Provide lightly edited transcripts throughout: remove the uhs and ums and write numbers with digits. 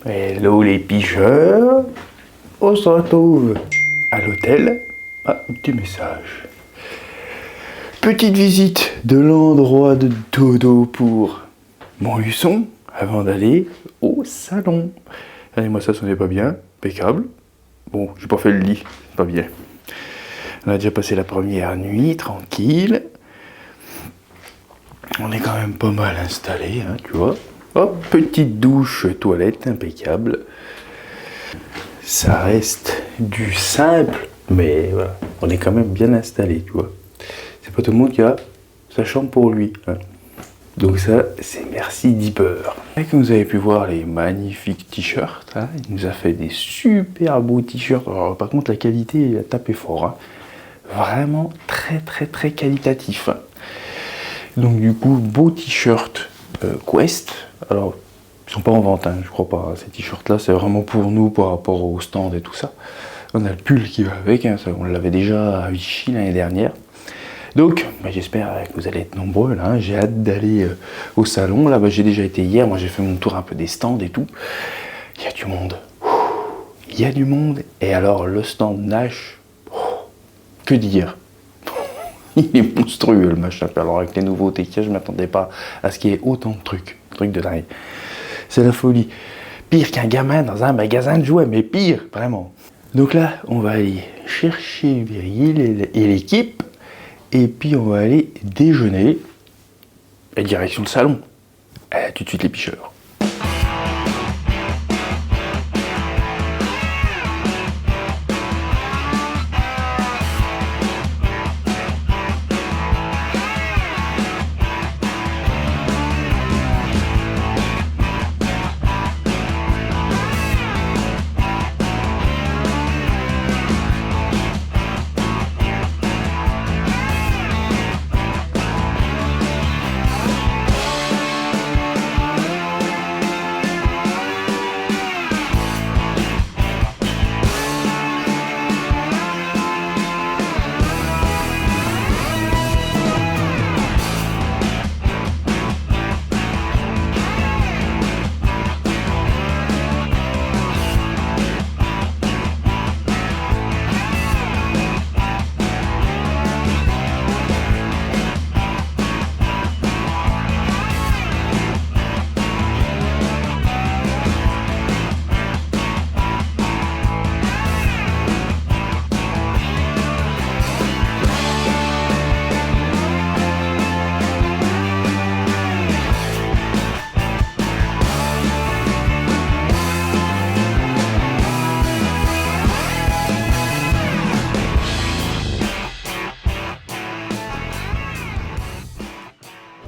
Hello les picheurs, on se retrouve à l'hôtel. Ah, un petit message. Petite visite de l'endroit de dodo pour Montluçon avant d'aller au salon. Regardez-moi ça, ce n'est pas bien, impeccable. Bon, j'ai pas fait le lit, pas bien. On a déjà passé la première nuit, tranquille. On est quand même pas mal installé, hein, tu vois. Hop, petite douche, toilette, impeccable. Ça reste du simple, mais voilà, on est quand même bien installé, tu vois. C'est pas tout le monde qui a sa chambre pour lui, hein. Donc ça, c'est merci Dipper. Et comme vous avez pu voir les magnifiques t-shirts, hein, il nous a fait des super beaux t-shirts. Alors par contre, la qualité, il a tapé fort, hein. Vraiment très qualitatif, hein. Donc du coup, beau t-shirt Quest. Alors, ils sont pas en vente, hein, je crois pas. Ces t-shirts là, c'est vraiment pour nous par rapport au stand et tout ça. On a le pull qui va avec, hein, ça, on l'avait déjà à Vichy l'année dernière. Donc, bah, j'espère que vous allez être nombreux là, hein. J'ai hâte d'aller au salon. Là, bah, j'ai déjà été hier, moi j'ai fait mon tour un peu des stands et tout. Il y a du monde. Il y a du monde. Et alors, le stand Nash, que dire? Il est monstrueux le machin. Alors avec les nouveautés qu'il y a, je ne m'attendais pas à ce qu'il y ait autant de trucs. Trucs de dingue. C'est la folie. Pire qu'un gamin dans un magasin de jouets, mais pire, vraiment. Donc là, on va aller chercher Virgile et l'équipe. Et puis on va aller déjeuner. Et direction le salon. Tout de suite les picheurs.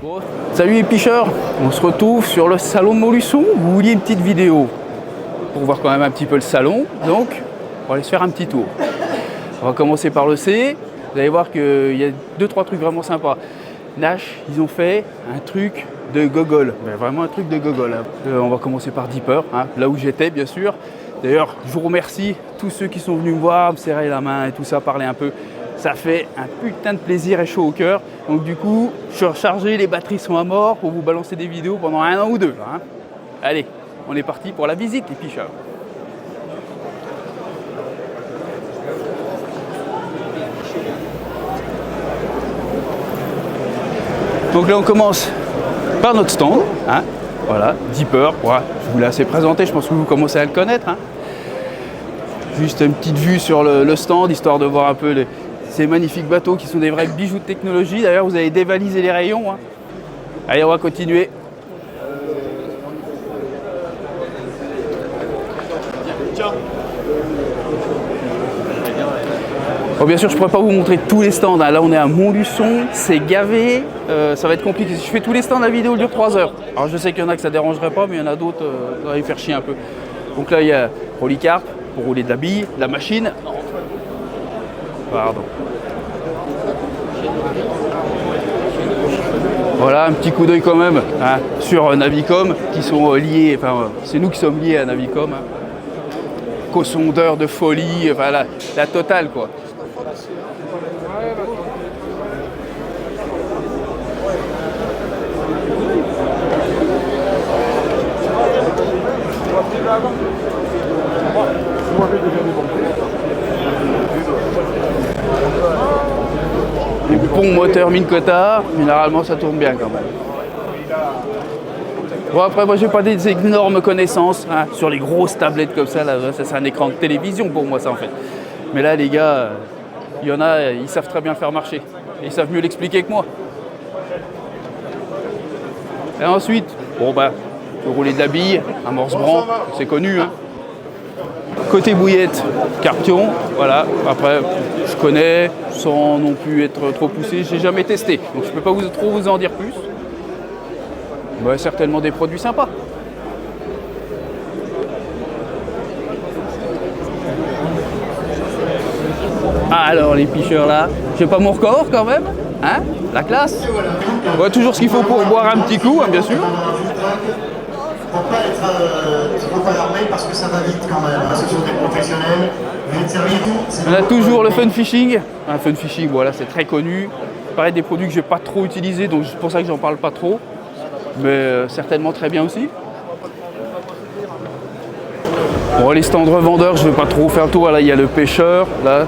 Bon, salut les picheurs, on se retrouve sur le salon de Montluçon. Vous vouliez une petite vidéo pour voir quand même un petit peu le salon, donc on va aller se faire un petit tour. On va commencer par le C. Vous allez voir qu'il y a 2-3 trucs vraiment sympas. Nash, ils ont fait un truc de gogol, vraiment un truc de gogol. On va commencer par Dipper, hein, là où j'étais bien sûr. D'ailleurs, je vous remercie tous ceux qui sont venus me voir, me serrer la main et tout ça, parler un peu. Ça fait un putain de plaisir et chaud au cœur. Donc du coup, je suis rechargé, les batteries sont à mort pour vous balancer des vidéos pendant 1 an ou 2. Hein. Allez, on est parti pour la visite les picheurs. Donc là on commence par notre stand. Hein. Voilà, Dipper. Voilà, je vous l'ai assez présenté, je pense que vous commencez à le connaître. Hein. Juste une petite vue sur le stand, histoire de voir un peu ces magnifiques bateaux qui sont des vrais bijoux de technologie. D'ailleurs, vous avez dévalisé les rayons. Hein. Allez, on va continuer. Bon, bien sûr, je ne pourrais pas vous montrer tous les stands. Hein. Là, on est à Montluçon, c'est gavé. Ça va être compliqué. Si je fais tous les stands, la vidéo dure 3 heures. Alors, je sais qu'il y en a que ça ne dérangerait pas, mais il y en a d'autres, ça va les faire chier un peu. Donc là, il y a Polycarp pour rouler de la bille, de la machine. Pardon. Voilà, un petit coup d'œil quand même hein, sur Navicom, qui sont liés, enfin c'est nous qui sommes liés à Navicom. Hein. Co-sondeur de folie, enfin la totale quoi. Les bons moteurs Mine Cotard, généralement ça tourne bien quand même. Bon après moi j'ai pas des énormes connaissances hein, sur les grosses tablettes comme ça, là, ça c'est un écran de télévision pour moi ça en fait. Mais là les gars, il y en a, ils savent très bien le faire marcher. Et ils savent mieux l'expliquer que moi. Et ensuite, bon bah, le rouler de la bille, un morse-bran, c'est connu. Hein. Côté bouillette, Carpion, voilà. Après, je connais, sans non plus être trop poussé, j'ai jamais testé. Donc je peux pas trop vous en dire plus. Bah, certainement des produits sympas. Ah, alors les picheurs là, j'ai pas mon record quand même, hein, la classe. Ouais, toujours ce qu'il faut pour boire un petit coup, hein, bien sûr. Pour pas être trop alarmé parce que ça va vite quand même. Ce sont des professionnels. On a toujours le fun fishing. Un fun fishing, voilà, c'est très connu. Pareil, des produits que je n'ai pas trop utilisés, donc c'est pour ça que j'en parle pas trop. Mais certainement très bien aussi. Bon, les stands revendeurs, je ne vais pas trop faire le tour. Là, il y a le pêcheur, là,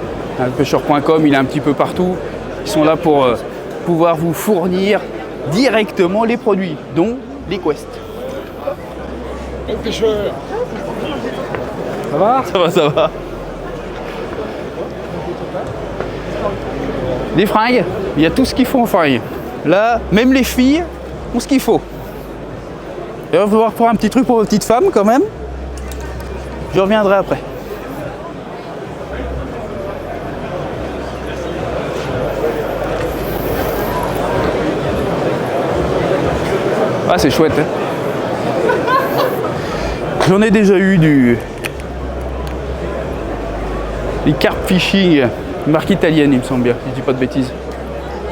pêcheur.com, il est un petit peu partout. Ils sont là pour pouvoir vous fournir directement les produits, dont les quests. Le pêcheur. Ça va? Ça va, ça va. Les fringues, il y a tout ce qu'il faut en fringues. Là, même les filles ont ce qu'il faut. Et on va pouvoir prendre un petit truc pour vos petites femmes quand même. Je reviendrai après. Ah, c'est chouette, hein. J'en ai déjà eu les carp fishing, marque italienne, il me semble bien, si je dis pas de bêtises.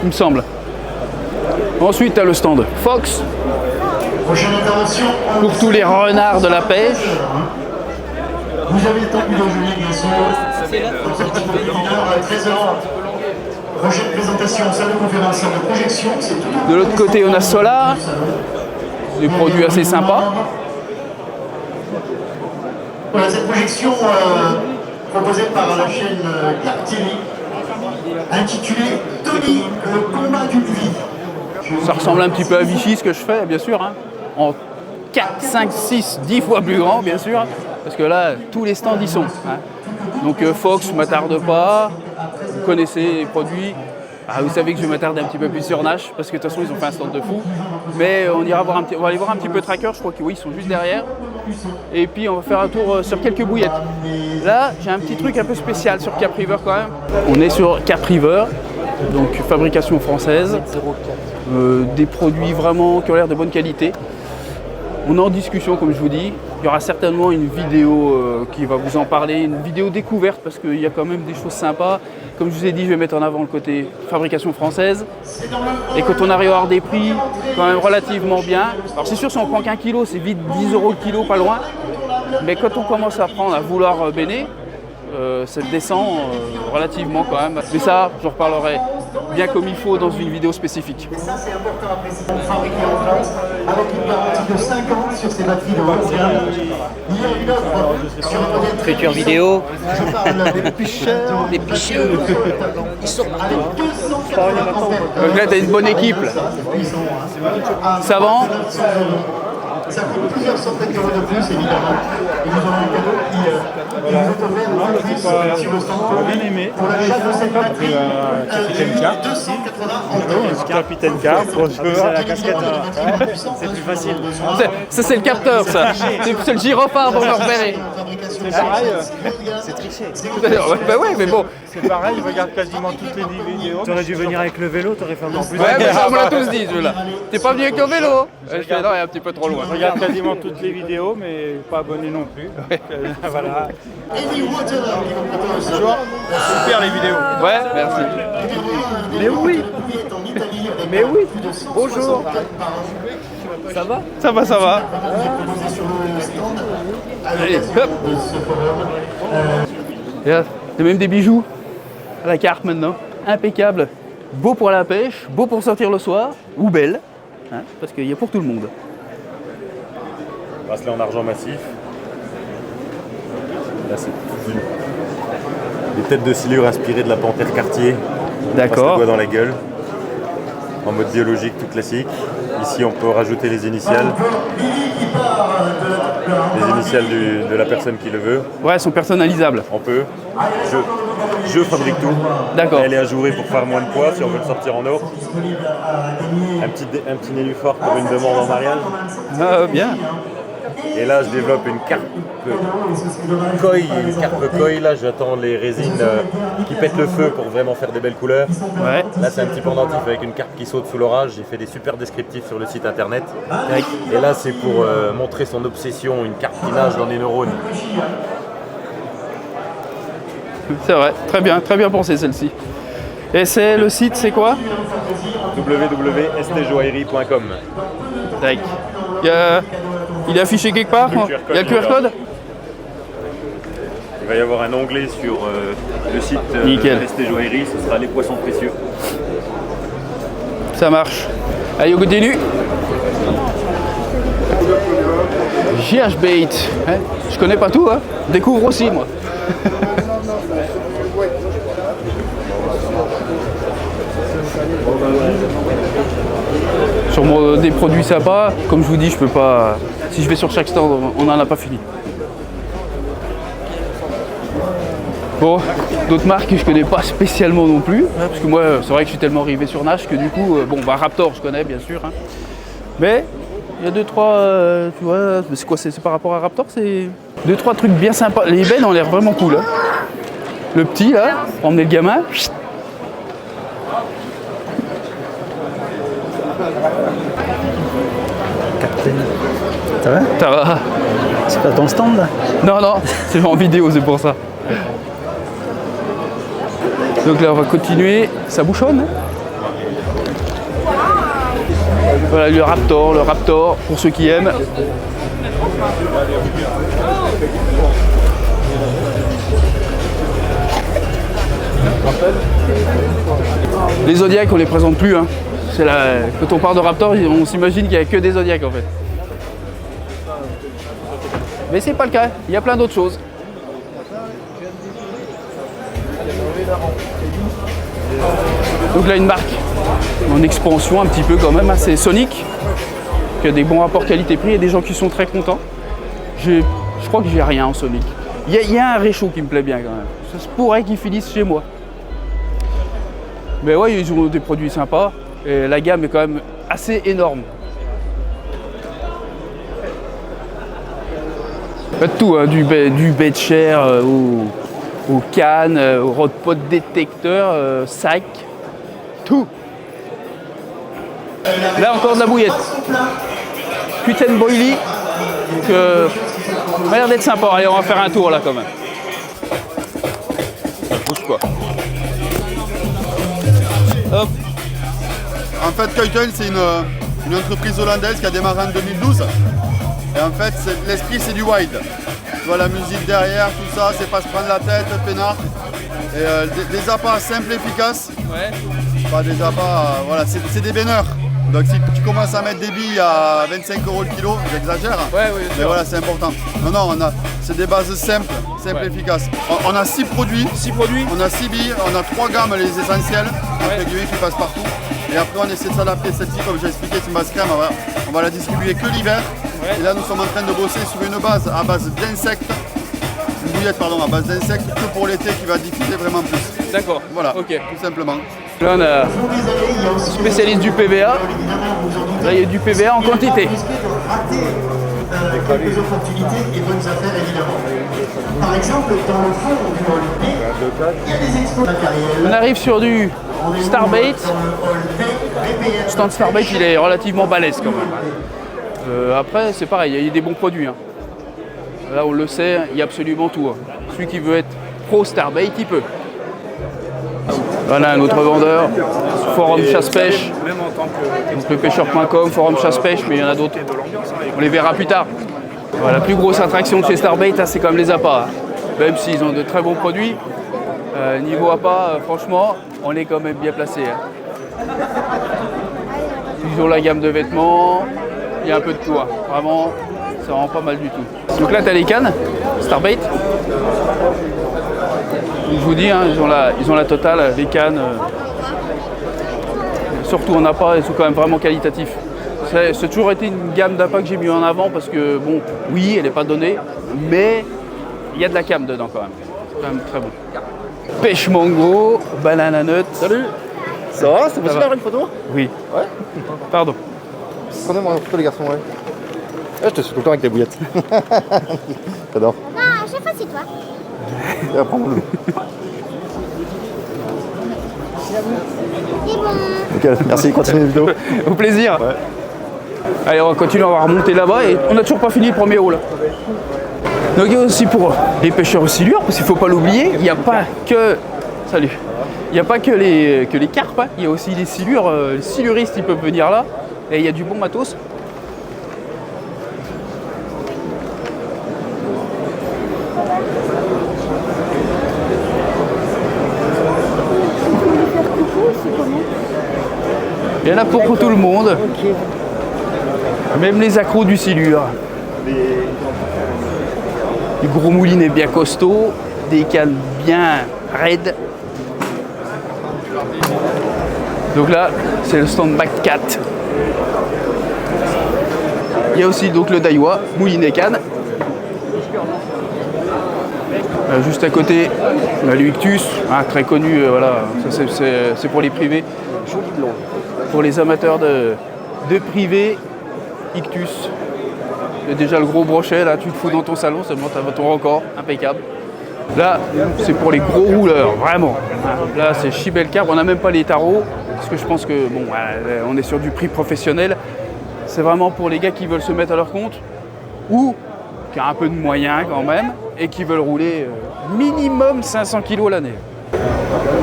Il me semble. Ensuite, tu as le stand Fox. Pour tous les renards de la pêche. Vous avez le temps de déjeuner, bien sûr. Dans un petit peu plus d'une heure, à 13h. Prochaine présentation, salle de conférence, salle de projection. De l'autre côté, on a Solar. Des produits assez sympas. Voilà, cette projection proposée par la chaîne Clark TV, intitulée Tony, le combat d'une vie. Ça ressemble un petit peu à Vichy, ce que je fais, bien sûr. Hein. En 4, 5, 6, 10 fois plus grand, bien sûr. Parce que là, tous les stands y sont. Hein. Donc Fox, je ne m'attarde pas. Vous connaissez les produits. Ah, vous savez que je vais m'attarder un petit peu plus sur Nash, parce que de toute façon, ils ont fait un stand de fou. Mais on va aller voir un petit peu Tracker, je crois qu'ils sont juste derrière. Et puis on va faire un tour sur quelques bouillettes. Là, j'ai un petit truc un peu spécial sur Cap River quand même. On est sur Cap River, donc fabrication française. Des produits vraiment qui ont l'air de bonne qualité. On est en discussion, comme je vous dis. Il y aura certainement une vidéo qui va vous en parler, une vidéo découverte, parce qu'il y a quand même des choses sympas. Comme je vous ai dit, je vais mettre en avant le côté fabrication française. Et quand on arrive à avoir des prix quand même relativement bien, alors c'est sûr, si on prend qu'un kilo, c'est vite 10 € le kilo, pas loin. Mais quand on commence à prendre, à vouloir béner, ça descend relativement quand même. Mais ça, j'en reparlerai bien comme il faut dans une vidéo spécifique. Et ça, c'est important à préciser. Fabriqué en France, avec une garantie de 5 ans sur ces batteries de haut de gamme. Il y a une offre sur un modèle Écriture vidéo. Je parle des picheurs. Les picheurs. Ils sont avec 280 en fait. Donc là, tu as une bonne équipe. Là. Savant. Ça coûte plusieurs centaines d'euros de plus, évidemment. Et nous avons un cadeau qui nous est offert en plus sur le stand. Bien aimé. Pour l'achat de cette batterie, Capitaine Carp. 280 en Capitaine Carp, bonjour. La casquette, c'est plus facile. Ça, c'est le capteur, ça. C'est le gyrophare pour me repérer. C'est pareil, c'est triché. Bah ouais, mais bon. C'est pareil, il regarde quasiment toutes les vidéos. T'aurais dû venir avec le vélo, t'aurais fait encore plus. Ouais, mais ça, on me l'a tous dit, celui-là. T'es pas venu avec ton vélo? Je fais, non, il est un petit peu trop loin. Je regarde quasiment toutes les vidéos, mais pas abonné non plus. Voilà. Super les vidéos. Ouais, merci. Mais oui. Mais oui. Bonjour. Ça va? Ça va, ça va. Allez, hop. Il y a même des bijoux à la carte maintenant. Impeccable. Beau pour la pêche, beau pour sortir le soir, ou belle. Hein, parce qu'il y a pour tout le monde. Bracelet en argent massif. Là, c'est des têtes de silure inspirées de la panthère Cartier. On passe D'accord. le doigt dans la gueule. En mode biologique, tout classique. Ici, on peut rajouter les initiales. Les initiales de la personne qui le veut. Ouais, elles sont personnalisables. On peut. Je fabrique tout. D'accord. Elle est ajourée pour faire moins de poids si on veut le sortir en or. Un petit nénuphar pour une demande en mariage. Ah, bien. Et là, je développe une carpe koi. Une carpe koi, là, j'attends les résines qui pètent le feu pour vraiment faire des belles couleurs. Ouais. Là, c'est un petit pendentif avec une carpe qui saute sous l'orage. J'ai fait des super descriptifs sur le site internet. Et là, c'est pour montrer son obsession, une carpe qui nage dans les neurones. C'est vrai, très bien pensé celle-ci. Et c'est le site, c'est quoi? www.stjoaillerie.com. Tac. Il est affiché quelque part? Il y a le QR code? Il va y avoir un onglet sur le site Nickel. ST Joaillerie, ce sera les poissons précieux. Ça marche. Allez, on continue. GH Bait. Hein, je connais pas tout, hein. Découvre aussi, moi. Sûrement des produits sympas. Comme je vous dis, je peux pas. Si je vais sur chaque stand, on n'en a pas fini. Bon, d'autres marques que je connais pas spécialement non plus, hein, parce que moi, c'est vrai que je suis tellement arrivé sur Nash que du coup, bon, bah Raptor, je connais bien sûr, hein. Mais il y a deux trois, tu vois, c'est quoi, c'est par rapport à Raptor, c'est deux trois trucs bien sympas. Les ébènes ont l'air vraiment cool, hein. Le petit là, pour emmener le gamin. Ça va? Ça va. C'est pas ton stand là? Non, non, c'est en vidéo, c'est pour ça. Donc là, on va continuer. Ça bouchonne, hein. Voilà, le Raptor, pour ceux qui aiment. Les Zodiacs, on les présente plus, hein. Quand on parle de Raptor, on s'imagine qu'il n'y a que des Zodiacs en fait. Mais c'est pas le cas, il y a plein d'autres choses. Donc là, une marque en expansion un petit peu quand même, hein, c'est Sonic, qui a des bons rapports qualité-prix et des gens qui sont très contents. Je crois que j'ai rien en Sonic. Il y a un réchaud qui me plaît bien quand même. Ça se pourrait qu'ils finissent chez moi. Mais ouais, ils ont des produits sympas et la gamme est quand même assez énorme. Pas de tout, hein, du bed share aux cannes, au rod pot détecteur, sac, tout. Là encore de la bouillette. Cut and boilie. Donc, ça m'a l'air d'être sympa. Allez, on va faire un tour là quand même. Ça bouge pas. Hop. En fait, Kuytel, c'est une entreprise hollandaise qui a démarré en 2012. Et en fait, l'esprit, c'est du wide. Tu vois, la musique derrière, tout ça, c'est pas se prendre la tête, peinard. Et des appâts simples, efficaces. Ouais. Pas des appâts, voilà, c'est des baigneurs. Donc si tu commences à mettre des billes à 25 € le kilo, j'exagère. Ouais, oui, mais voilà, c'est important. Non, c'est des bases simples, Ouais. efficaces. On a 6 produits. 6 produits. On a 6 billes, on a 3 gammes, les essentiels, entre guillemets, qui passent partout. Et après, on essaie de s'adapter. Celle-ci, comme j'ai expliqué, c'est une base crème. On va la distribuer que l'hiver. Ouais. Et là, nous sommes en train de bosser sur une base à base d'insectes. Une bouillette, pardon, à base d'insectes que pour l'été qui va diffuser vraiment plus. D'accord. Voilà, Ok. tout simplement. Là, on a spécialiste du PVA. Là, il y a du PVA en quantité. Quelques opportunités et bonnes affaires évidemment. Par exemple, dans le fond du hall B, il y a des expos matériels. On arrive sur du Starbait. Dans le hall B, BPM. Le stand Starbait, il est relativement balèze quand même. Après, c'est pareil, il y a des bons produits, hein. Là, on le sait, il y a absolument tout, hein. Celui qui veut être pro Starbait, il peut. Voilà un autre vendeur, Forum Chasse-Pêche, donc le pêcheur.com, Forum Chasse-Pêche, mais il y en a d'autres. On les verra plus tard. Voilà, la plus grosse attraction de chez Starbait, c'est quand même les appâts, hein. Même s'ils ont de très bons produits, niveau appât, franchement, on est quand même bien placé, hein. Ils ont la gamme de vêtements, il y a un peu de tout, hein. Vraiment, c'est vraiment pas mal du tout. Donc là, tu as les cannes, Starbait. Je vous dis, hein, ils ont la totale, les cannes. Surtout en appât, ils sont quand même vraiment qualitatifs. C'est toujours été une gamme d'appât que j'ai mis en avant parce que, bon, oui, elle n'est pas donnée, mais il y a de la cam dedans quand même. C'est quand même très bon. Pêche mango, banana nut. Salut. Ça va? C'est possible d'avoir une photo? Oui. Ouais. Pardon. Prenez-moi une photo les garçons, ouais. Ah, je te suis tout le temps avec tes bouillettes. J'adore. Non, à chaque fois c'est toi. Et prends mon loup. C'est bon. Nickel, merci, continue la vidéo. Au plaisir. Ouais. Allez, on va continuer, on va remonter là-bas et on n'a toujours pas fini le premier haul. Donc il y a aussi pour les pêcheurs aux silures, parce qu'il ne faut pas l'oublier, il n'y a pas que... Salut. Il n'y a pas que les carpes, hein. Il y a aussi les silures, les siluristes ils peuvent venir là, et il y a du bon matos. Il y en a pour tout le monde, même les accros du silure. Du gros moulinet bien costaud, des cannes bien raides. Donc là, c'est le stand Back 4. Il y a aussi donc le Daiwa, moulinet canne. Juste à côté, on a l'Uictus, hein, très connu, voilà, ça, c'est pour les privés. Pour les amateurs de privé, Ictus. Il y a déjà le gros brochet, là tu te fous dans ton salon, seulement tu as ton record, impeccable. Là, c'est pour les gros rouleurs, vraiment. Là, c'est Chibel Carp, on n'a même pas les tarots, parce que je pense que, bon, on est sur du prix professionnel. C'est vraiment pour les gars qui veulent se mettre à leur compte, ou qui ont un peu de moyens quand même, et qui veulent rouler minimum 500 kg l'année.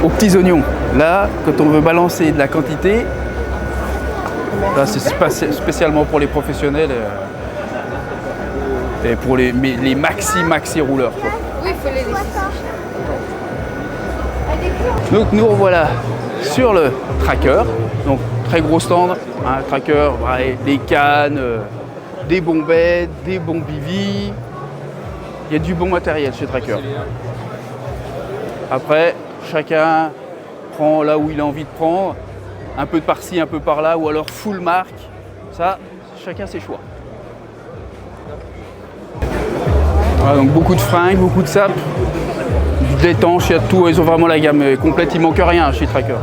Aux petits oignons, là, quand on veut balancer de la quantité, là, c'est spécialement pour les professionnels et pour les maxi rouleurs, quoi. Oui, il faut les laisser. Donc nous revoilà sur le tracker, donc très gros stand, un tracker, ouais, des cannes, des bombettes, des bons bivy. Il y a du bon matériel chez Tracker. Après, chacun prend là où il a envie de prendre, un peu de par-ci, un peu par-là, ou alors full marque. Ça, chacun ses choix. Voilà, donc beaucoup de fringues, beaucoup de sapes, de l'étanche, il y a de tout. Ils ont vraiment la gamme complète, il manque rien chez Tracker.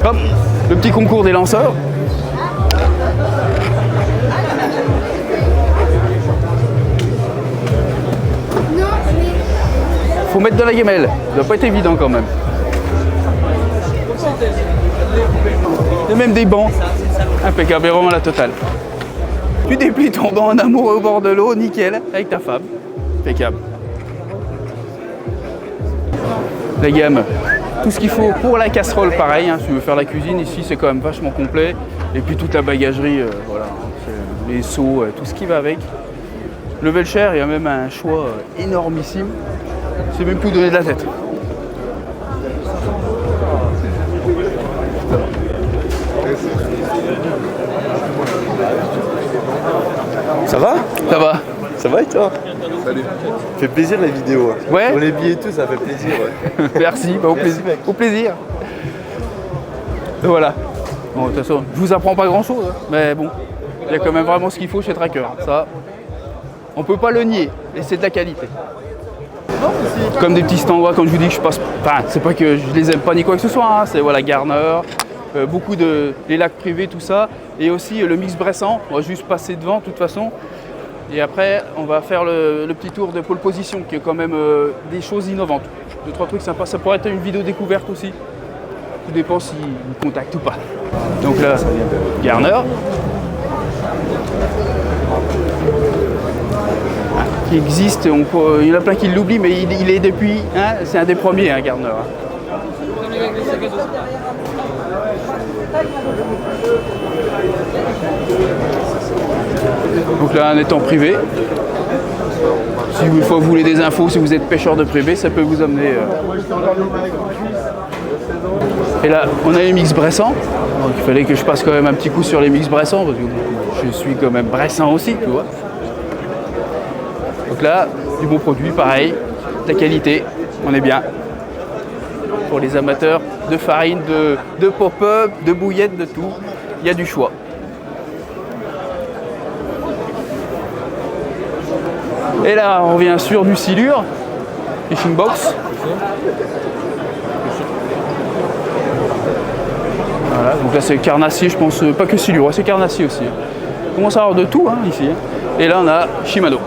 Hop, le petit concours des lanceurs. Faut mettre de la gamelle, ça doit pas être évident quand même. Il y a même des bancs, impeccable, et vraiment la totale. Tu déplies ton banc en amoureux au bord de l'eau, nickel, avec ta femme, impeccable. La gamme, tout ce qu'il faut pour la casserole, pareil, hein, si tu veux faire la cuisine, ici c'est quand même vachement complet. Et puis toute la bagagerie, voilà, les seaux, tout ce qui va avec. Le Velcher, il y a même un choix énormissime. C'est même plus donner de la tête. Ça va? Ça va? Ça va et toi? Salut. Ça fait plaisir les vidéos. Ouais. Pour les billets et tout, ça fait plaisir. Ouais. Merci, bah, au plaisir. Mec. Au plaisir. Et voilà. Bon, de toute façon, je vous apprends pas grand chose, hein, mais bon, il y a quand même vraiment ce qu'il faut chez Tracker. Ça, on peut pas le nier, et c'est de la qualité. Comme des petits stands, comme je vous dis, que je passe. Enfin, c'est pas que je les aime pas ni quoi que ce soit, hein, c'est voilà, Garner, beaucoup de les lacs privés, tout ça, et aussi le mix Bressan. On va juste passer devant, de toute façon. Et après, on va faire le petit tour de pole position, qui est quand même des choses innovantes. 2-3 trucs sympas. Ça pourrait être une vidéo découverte aussi. Tout dépend s'ils me contactent ou pas. Donc là, Garner. Qui existe, il y en a plein qui l'oublient, mais il est depuis, hein, c'est un des premiers, hein, Garner. Donc là, un étang privé. Si une fois vous voulez des infos, si vous êtes pêcheur de privé, ça peut vous amener. Et là, on a les mix Bressan. Donc il fallait que je passe quand même un petit coup sur les mix Bressan, parce que je suis quand même Bressan aussi, tu vois. Donc là, du bon produit, pareil, de la qualité, on est bien. Pour les amateurs de farine, de pop-up, de bouillettes, de tout, il y a du choix. Et là, on revient sur du silure, fishing box. Voilà, donc là c'est carnassier, je pense, pas que silure, c'est carnassier aussi. On commence à avoir de tout hein, ici. Et là on a Shimano.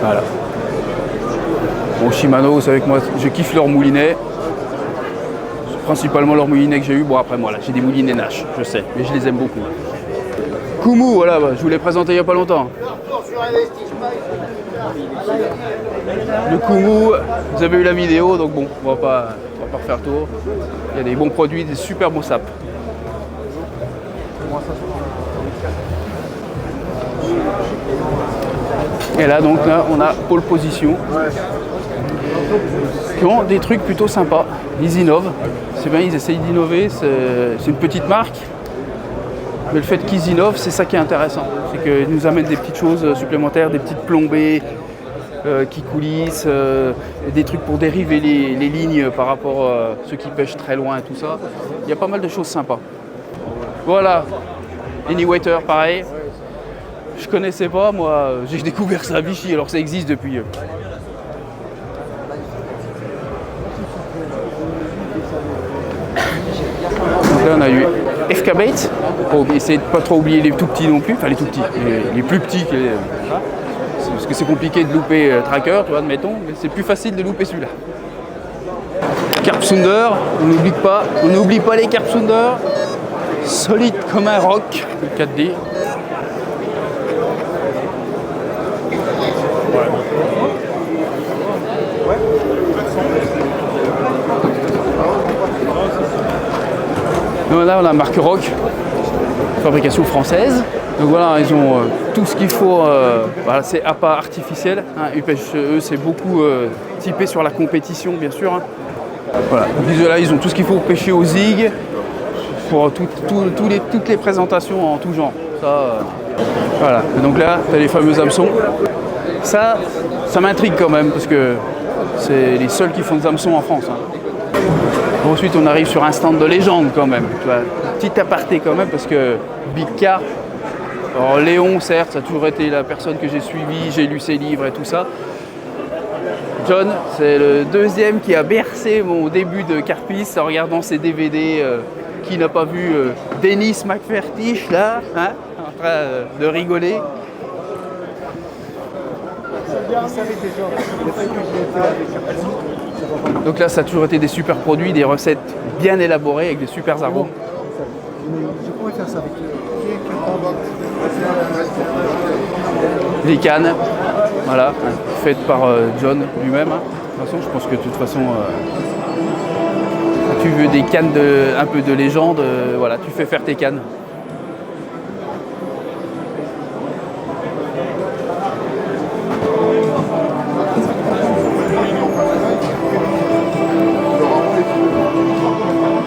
Voilà. Bon, Shimano, vous savez que moi je kiffe leur moulinet. C'est principalement leur moulinet que j'ai eu. Bon après moi là, j'ai des moulinets Nash, je sais, mais je les aime beaucoup. Kumu, voilà, je vous l'ai présenté il n'y a pas longtemps. Le Kumu, vous avez eu la vidéo, donc bon, on va pas refaire tour. Il y a des bons produits, des super bons sapes. Et là donc là on a pole position qui ont des trucs plutôt sympas. Ils innovent, c'est bien, ils essayent d'innover, c'est une petite marque. Mais le fait qu'ils innovent, c'est ça qui est intéressant. C'est qu'ils nous amènent des petites choses supplémentaires, des petites plombées qui coulissent, des trucs pour dériver les lignes par rapport à ceux qui pêchent très loin et tout ça. Il y a pas mal de choses sympas. Voilà, Anywater, pareil. Je connaissais pas, moi, j'ai découvert ça à Vichy, alors ça existe depuis. Donc là, on a eu FK Bait, pour essayer de pas trop oublier les tout petits non plus, enfin les tout petits, les plus petits. Parce que c'est compliqué de louper Tracker, tu vois, admettons, mais c'est plus facile de louper celui-là. Carp Sounder, on n'oublie pas les Carp Sounder, solide comme un roc, 4D. Donc là, on a marque Rock, fabrication française. Donc voilà, ils ont tout ce qu'il faut. Voilà, c'est appât artificiel. Hein. Eux, c'est beaucoup typé sur la compétition, bien sûr. Hein. Voilà. Donc là, ils ont tout ce qu'il faut pour pêcher au zig, pour toutes les présentations en tout genre. Ça, voilà. Et donc là, tu as les fameux hameçons. Ça m'intrigue quand même, parce que c'est les seuls qui font des hameçons en France. Hein. Ensuite, on arrive sur un stand de légende quand même. Tu vois, petit aparté quand même, parce que Big Carp, alors Léon, certes, ça a toujours été la personne que j'ai suivie, j'ai lu ses livres et tout ça. John, c'est le deuxième qui a bercé mon début de carpiste en regardant ses DVD. Qui n'a pas vu Dennis McFertish là, hein, en train de rigoler. Donc là, ça a toujours été des super produits, des recettes bien élaborées avec des super arômes. Je pourrais faire ça avec Les cannes, voilà, faites par John lui-même. Hein. De toute façon, je pense que de toute façon, si tu veux des cannes un peu de légende, voilà, tu fais faire tes cannes.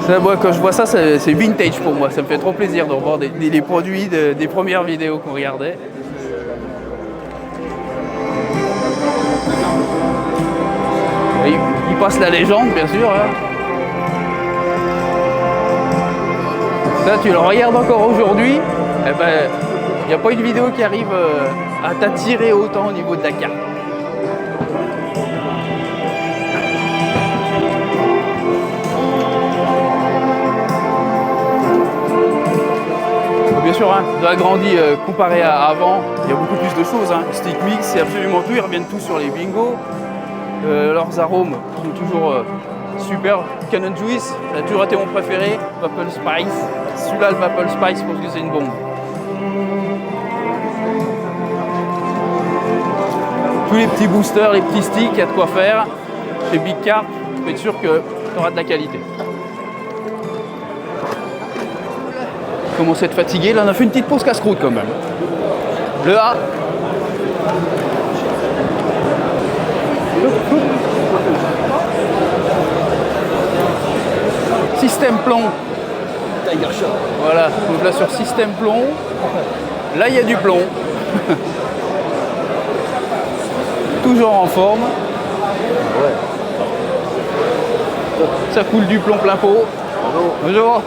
Ça, moi, quand je vois ça, c'est vintage pour moi. Ça me fait trop plaisir de revoir les produits des premières vidéos qu'on regardait. Il passe la légende, bien sûr. Hein. Ça, tu le regardes encore aujourd'hui, eh ben, il n'y a pas une vidéo qui arrive à t'attirer autant au niveau de la carte. Bien sûr, hein, ça a grandi comparé à avant, il y a beaucoup plus de choses. Hein. Stick Mix, c'est absolument tout, ils reviennent tous sur les bingos. Leurs arômes sont toujours super. Cannon Juice, ça a toujours été mon préféré. Maple Spice, celui-là, le Maple Spice, je pense que c'est une bombe. Tous les petits boosters, les petits sticks, il y a de quoi faire. Chez Big Carp, tu peux être sûr que tu auras de la qualité. Commence à être fatigué, là on a fait une petite pause casse-croûte quand même. Le A. Système plomb Tiger Shot. Voilà, donc là sur système plomb, là il y a du plomb. Toujours en forme. Ça coule du plomb plein pot. Bonjour.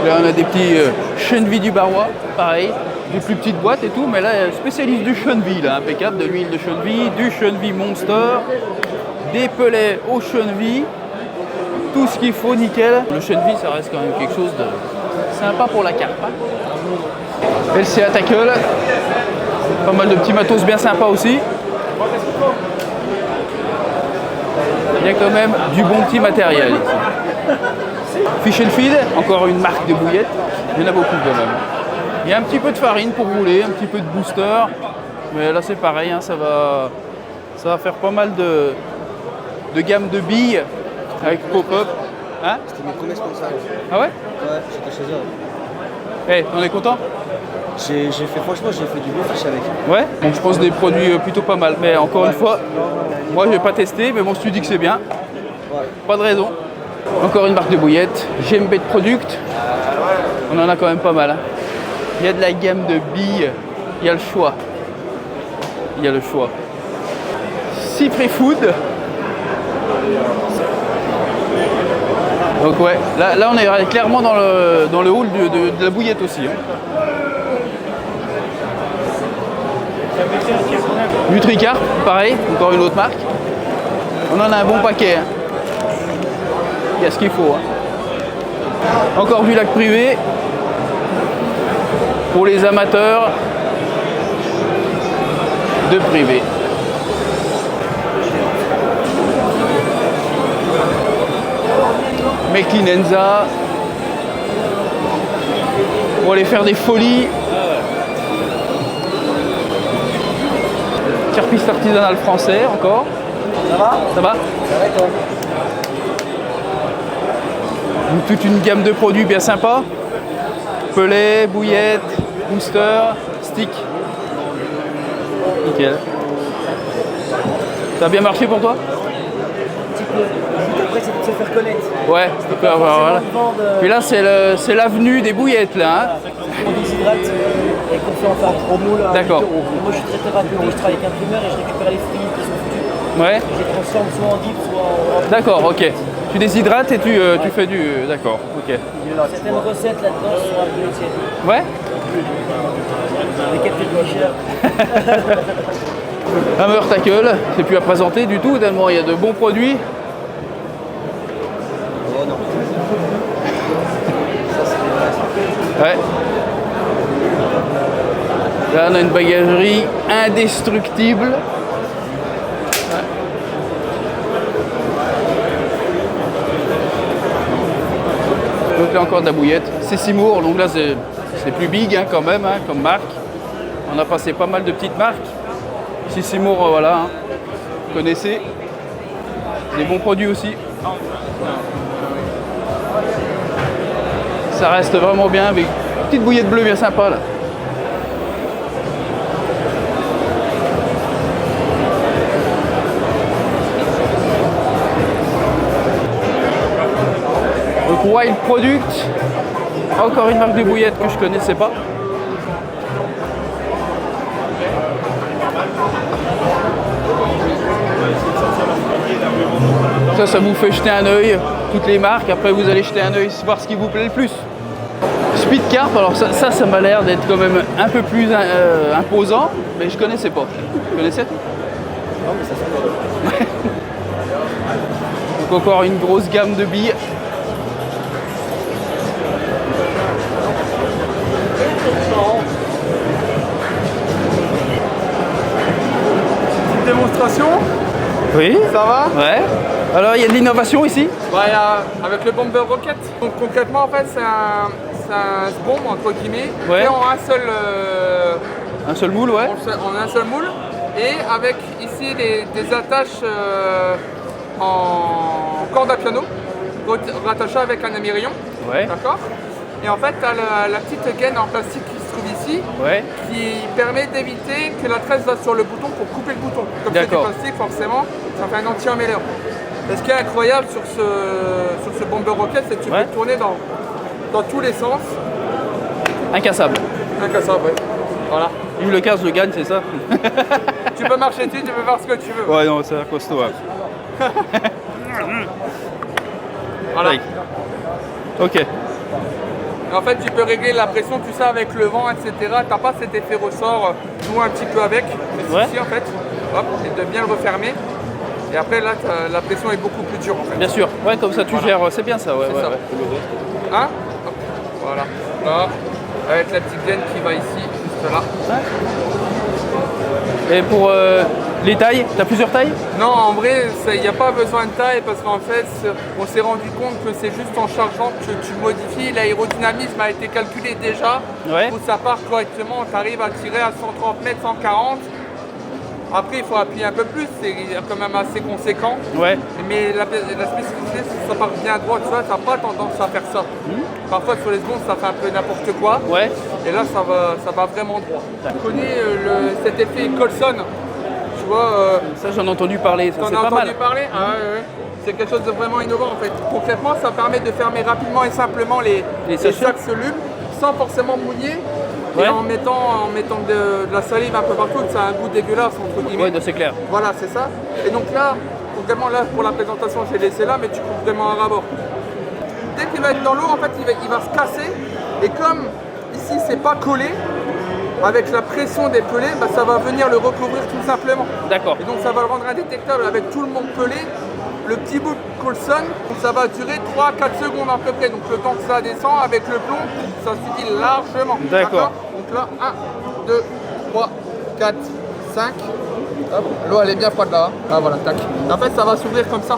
Là on a des petits chenevis du Barrois, pareil, des plus petites boîtes et tout, mais là spécialiste du chenevis, là, impeccable, de l'huile de chenevis, du chenevis Monster, des pelets au chenevis, tout ce qu'il faut, nickel. Le chenevis ça reste quand même quelque chose de sympa pour la carpe. Hein. LCA Tackle, pas mal de petits matos bien sympas aussi. Il y a quand même du bon petit matériel ici. Fish and Feed, encore une marque de bouillettes, il y en a beaucoup quand même. Il y a un petit peu de farine pour rouler, un petit peu de booster, mais là c'est pareil, hein, ça va faire pas mal de gamme de billes avec pop-up. Hein? C'était mes premiers sponsors. Ah ouais? Ouais, j'étais chez eux. Eh, on est content? Franchement, j'ai fait du beau fish avec. Ouais, donc je pense des produits plutôt pas mal, mais encore une fois, moi je vais pas tester, mais bon si tu dis que c'est bien, pas de raison. Encore une marque de bouillettes, GMB de Product, on en a quand même pas mal. Hein. Il y a de la gamme de billes, il y a le choix. Il y a le choix. Cyprès Food. Donc ouais, là on est clairement dans le hall de la bouillette aussi. Hein. Nutricarp, pareil, encore une autre marque. On en a un bon paquet. Hein. Il y a ce qu'il faut. Hein. Encore du lac privé. Pour les amateurs de privé. Mecklinenza. Pour aller faire des folies. Carpiste artisanal français encore. Ça va? Ça va? Ça va toi? Toute une gamme de produits bien sympa. Pelets, bouillettes, booster, stick. Nickel. Ça a bien marché pour toi? Un petit peu. Après, c'est de se faire connaître. Ouais, voilà. Puis là, c'est l'avenue des bouillettes, là. Hein. On déshydrate et qu'on fait en faire un promo là. D'accord. Moi, je suis traiteur appelé, je travaille avec un primeur et je récupère les fruits qui sont foutus. Ouais. Je les transforme soit en dip, soit en... D'accord, ok. Tu déshydrates et tu fais du... D'accord, ok. Certaines recettes là-dedans sont un peu tièdes. Ouais. Lesquelles peut-être moins cher. Hammer Tackle, c'est plus à présenter du tout, tellement il y a de bons produits. Oh non. Ça, c'est Ouais. Là, on a une bagagerie indestructible. Donc là encore de la bouillette. C'est Seymour, donc là c'est plus big hein, quand même, hein, comme marque. On a passé pas mal de petites marques. C'est Seymour, voilà, hein. Vous connaissez. Des bons produits aussi. Ça reste vraiment bien avec une petite bouillette bleue bien sympa là. Donc Wild Product, encore une marque de bouillettes que je connaissais pas. Ça vous fait jeter un œil, toutes les marques, après vous allez jeter un œil, voir ce qui vous plaît le plus. Speed Carp, alors ça m'a l'air d'être quand même un peu plus imposant, mais je connaissais pas. Tu connaissais? Non, mais ça se fait. Donc encore une grosse gamme de billes. Petite démonstration. Oui. Ça va? Ouais. Alors il y a de l'innovation ici? Voilà, avec le Bomber Rocket. Donc concrètement en fait c'est un bombe entre guillemets, Ouais. fait en Un seul moule, ouais. en un seul moule. Et avec ici des attaches en corde à piano, rattachées avec un amérion. Ouais. D'accord. Et en fait, tu as la petite gaine en plastique qui se trouve ici, Ouais. qui permet d'éviter que la tresse va sur le bouton pour couper le bouton. Comme c'est du D'accord. plastique, forcément, ça fait un anti-emmêleur. Et ce qui est incroyable sur ce Bomber Rocket, c'est que tu peux tourner dans tous les sens. Incassable. Incassable, oui. Voilà. Vu le 15 le gagne, c'est ça? Tu peux marcher dessus, tu peux faire ce que tu veux. Ouais, non, c'est costaud. Ouais. Voilà. Ok. Et en fait, tu peux régler la pression, tu sais, avec le vent, etc. T'as pas cet effet ressort, joue un petit peu avec. Mais ici, en fait, hop, et de bien le refermer. Et après, là, la pression est beaucoup plus dure, en fait. Bien sûr. Ouais, comme ça, tu gères. C'est bien ça, ouais. C'est ça. Hein? Hop. Voilà. Là, avec la petite gaine qui va ici, juste là. Et pour les tailles, t'as plusieurs tailles? Non, en vrai, il n'y a pas besoin de taille parce qu'en fait, on s'est rendu compte que c'est juste en chargeant que tu modifies. L'aérodynamisme a été calculé déjà. Pour ça part correctement, tu arrives à tirer à 130 mètres, 140. Après, il faut appuyer un peu plus, c'est quand même assez conséquent. Ouais. Mais la spécificité, c'est que ça part bien droit, tu vois, ça n'a pas tendance à faire ça. Parfois, sur les secondes, ça fait un peu n'importe quoi. Ouais. Et là, ça va vraiment droit. Tu connais cet effet Colson? Tu vois, ça, j'en ai entendu parler, ça c'est pas mal. T'en as entendu parler? Ah ouais. C'est quelque chose de vraiment innovant en fait. Concrètement, ça permet de fermer rapidement et simplement les sacs solubles sans forcément mouiller. Et en mettant de la salive un peu partout, ça a un goût dégueulasse entre guillemets. Oui, c'est clair. Voilà, c'est ça. Et donc là, concrètement, là pour la présentation, j'ai laissé là, mais tu coupes vraiment un rabord. Dès qu'il va être dans l'eau, en fait, il va se casser. Et comme ici, c'est pas collé, avec la pression des pelés, bah, ça va venir le recouvrir tout simplement. D'accord. Et donc ça va le rendre indétectable avec tout le monde pelé. Le petit bout de Coulson, ça va durer 3-4 secondes à peu près. Donc le temps que ça descend avec le plomb, ça suffit largement. D'accord. Donc là, 1, 2, 3, 4, 5. Hop, l'eau elle est bien froide là. Ah voilà, tac. En fait ça va s'ouvrir comme ça.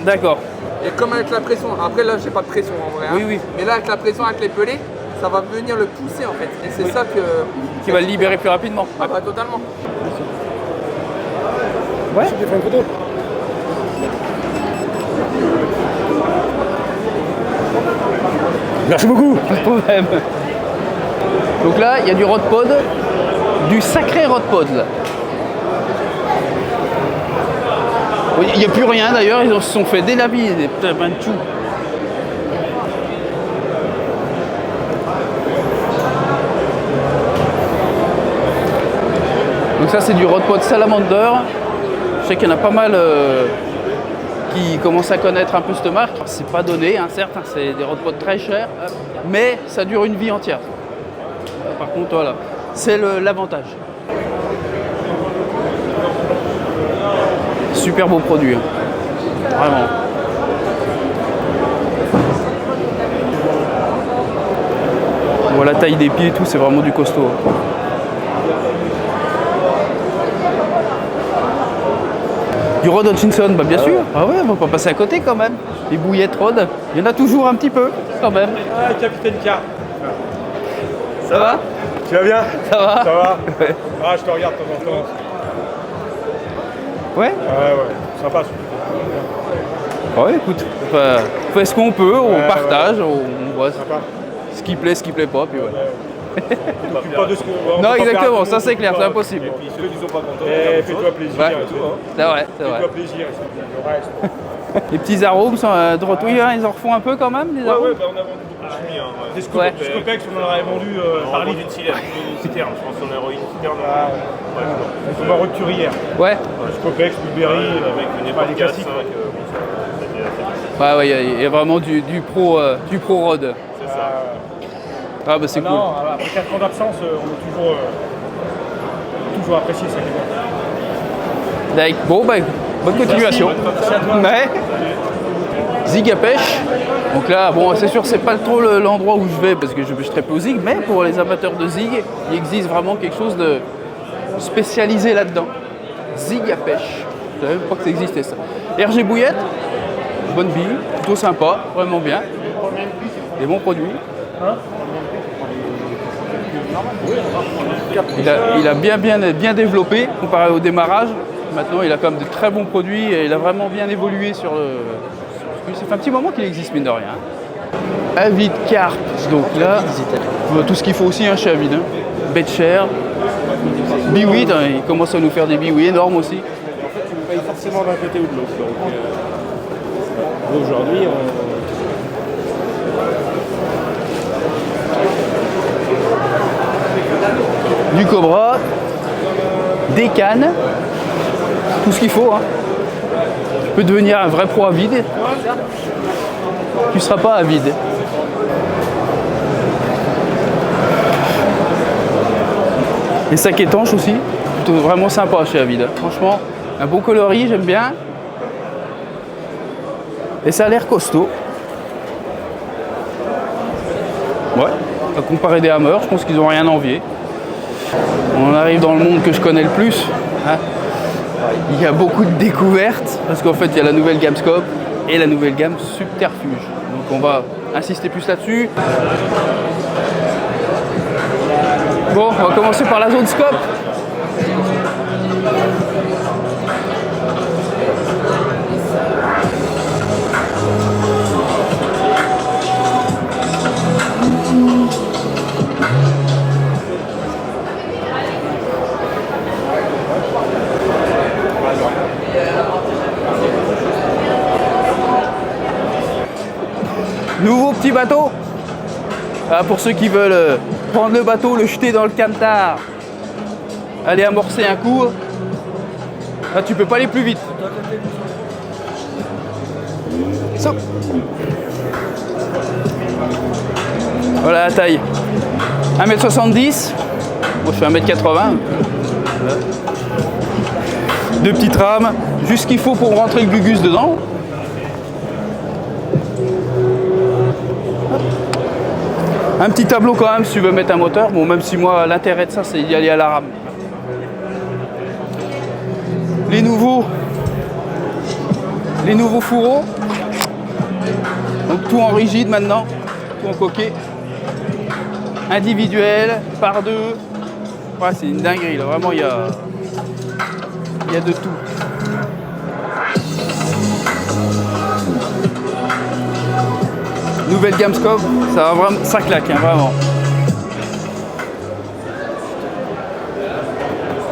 D'accord. Et comme avec la pression, après là j'ai pas de pression en vrai. Oui, oui. Mais là avec la pression avec les pelés, ça va venir le pousser en fait. Et c'est ça qui va le libérer plus rapidement. Ah bah totalement. Ouais. Je vais faire une photo. Merci beaucoup. Pas de problème. Donc là, il y a du Rodpod, du sacré Rodpod là. Il n'y a plus rien d'ailleurs, ils se sont fait délapider des plein de tout. Donc ça c'est du Rodpod Salamander. Je sais qu'il y en a pas mal qui commencent à connaître un peu cette marque. C'est pas donné, hein, certes, hein, c'est des Rodpod très chers, mais ça dure une vie entière. Par contre, voilà, c'est l'avantage. Super beau produit, hein. Vraiment. Bon, la taille des pieds et tout, c'est vraiment du costaud. Du Rod Hutchinson, bah bien sûr. Ah ouais, on va pas passer à côté quand même. Les bouillettes Rod, il y en a toujours un petit peu quand même. Ah, Capitaine K. Ça va? Tu vas bien? Ça va? Ça va? Ouais. Ah, je te regarde de temps en temps. Ouais? Ouais, sympa. Ouais, écoute, on fait ce qu'on peut, on partage, on voit sympa. Ce qui plaît pas, puis voilà. Pas de ce qu'on non, exactement, ça c'est clair, c'est impossible. Et puis ceux qui sont pas contents, fais-toi plaisir. Ouais. C'est vrai, c'est vrai. Fais-toi plaisir, le reste. Les petits arômes sont droit, oui, hein, ils en refont un peu quand même, les arômes. Ouais, bah on a vendu beaucoup de chimie. Des Scopex, on en aurait vendu par litre. Une citerne, je pense qu'on a une citerne. On va rupture hier. Ouais. Scopex, Blueberry, avec une épaule classique. Ouais, ouais, il y a vraiment du pro Rod. C'est ça. Ah bah c'est cool. Non, après 4 ans d'absence, on a toujours apprécié ça. Bon, bah, bonne continuation. Ouais. Zig à pêche. Donc là, bon, c'est sûr, c'est pas trop l'endroit où je vais parce que je pêche très peu au zig, mais pour les amateurs de zig, il existe vraiment quelque chose de spécialisé là-dedans. Zig à pêche. Je savais même pas que ça existait ça. RG Bouillette, bonne bille, plutôt sympa, vraiment bien. Des bons produits. Il a bien développé comparé au démarrage. Maintenant, il a quand même de très bons produits et il a vraiment bien évolué sur le. Ça fait un petit moment qu'il existe, mine de rien. Avid Carp, donc là, tout ce qu'il faut aussi hein, chez Avid. Hein. Betcher, biouis, il commence à nous faire des biouis énormes aussi. En fait, tu me payes forcément d'un côté ou de l'autre. Aujourd'hui, du Cobra, des cannes, tout ce qu'il faut. Hein. Tu peux devenir un vrai pro à vide. Tu ne seras pas à vide. Les sacs étanches aussi, plutôt vraiment sympa chez Avid. Franchement, un bon coloris, j'aime bien. Et ça a l'air costaud. Ouais, à comparer des hammers, je pense qu'ils n'ont rien à envier. On arrive dans le monde que je connais le plus. Hein. Il y a beaucoup de découvertes, parce qu'en fait, il y a la nouvelle gamme Scope et la nouvelle gamme Subterfuge. Donc on va insister plus là-dessus. Bon, on va commencer par la zone Scope. Nouveau petit bateau. Ah, pour ceux qui veulent prendre le bateau, le jeter dans le camtar, aller amorcer un coup. Là, tu peux pas aller plus vite. So. Voilà la taille. 1m70. Moi, je fais 1m80. Deux petites rames. Juste ce qu'il faut pour rentrer le gugus dedans. Un petit tableau quand même si tu veux mettre un moteur. Bon, même si moi l'intérêt de ça c'est d'y aller à la rame. Les nouveaux fourreaux. Donc tout en rigide maintenant, tout en coquet. Individuel, par deux. Ouais, c'est une dinguerie là, vraiment il y a de tout. Nouvelle gamme Scope, ça claque, hein, vraiment.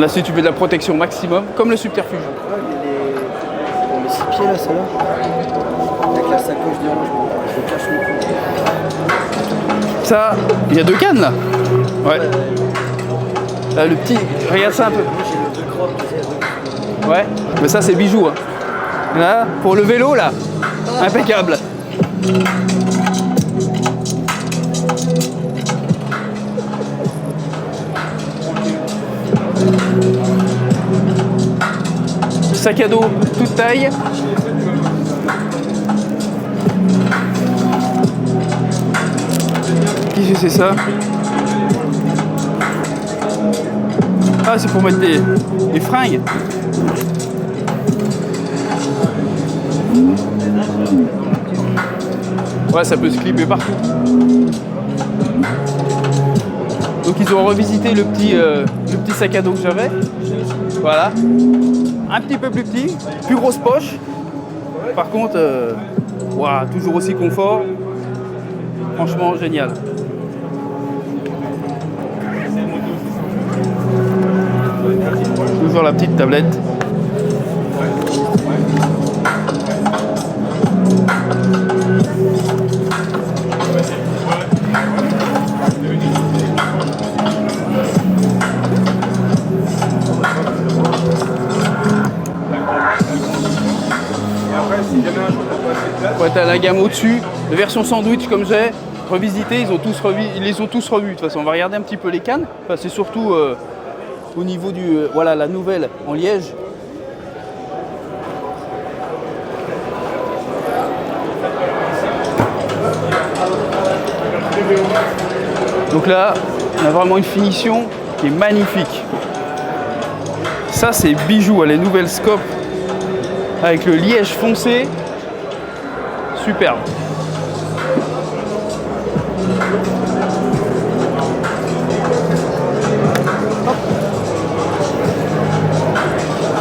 Là, si tu fais de la protection maximum, comme le Subterfuge. Pour les 6 pieds là, celle-là. Avec la sacoche devant, je cache le cou. Ça, il y a deux cannes là. Ouais. Là, le petit, regarde ça un peu. Ouais, mais ça c'est bijou. Hein. Là, pour le vélo là, impeccable. Sac à dos toute taille. Qu'est-ce que c'est ça? Ah, c'est pour mettre des fringues. Ouais, ça peut se clipper partout. Donc ils ont revisité le petit sac à dos que j'avais. Voilà. Un petit peu plus petit, plus grosse poche. Par contre, wow, toujours aussi confort. Franchement, génial. Toujours la petite tablette. Ouais, t'as la gamme au-dessus, la version sandwich comme j'ai, revisité, ils les ont tous revus. De toute façon, on va regarder un petit peu les cannes. Enfin, c'est surtout au niveau du, voilà, la nouvelle en liège. Donc là, on a vraiment une finition qui est magnifique. Ça, c'est bijou, les nouvelles Scope avec le liège foncé. Superbe.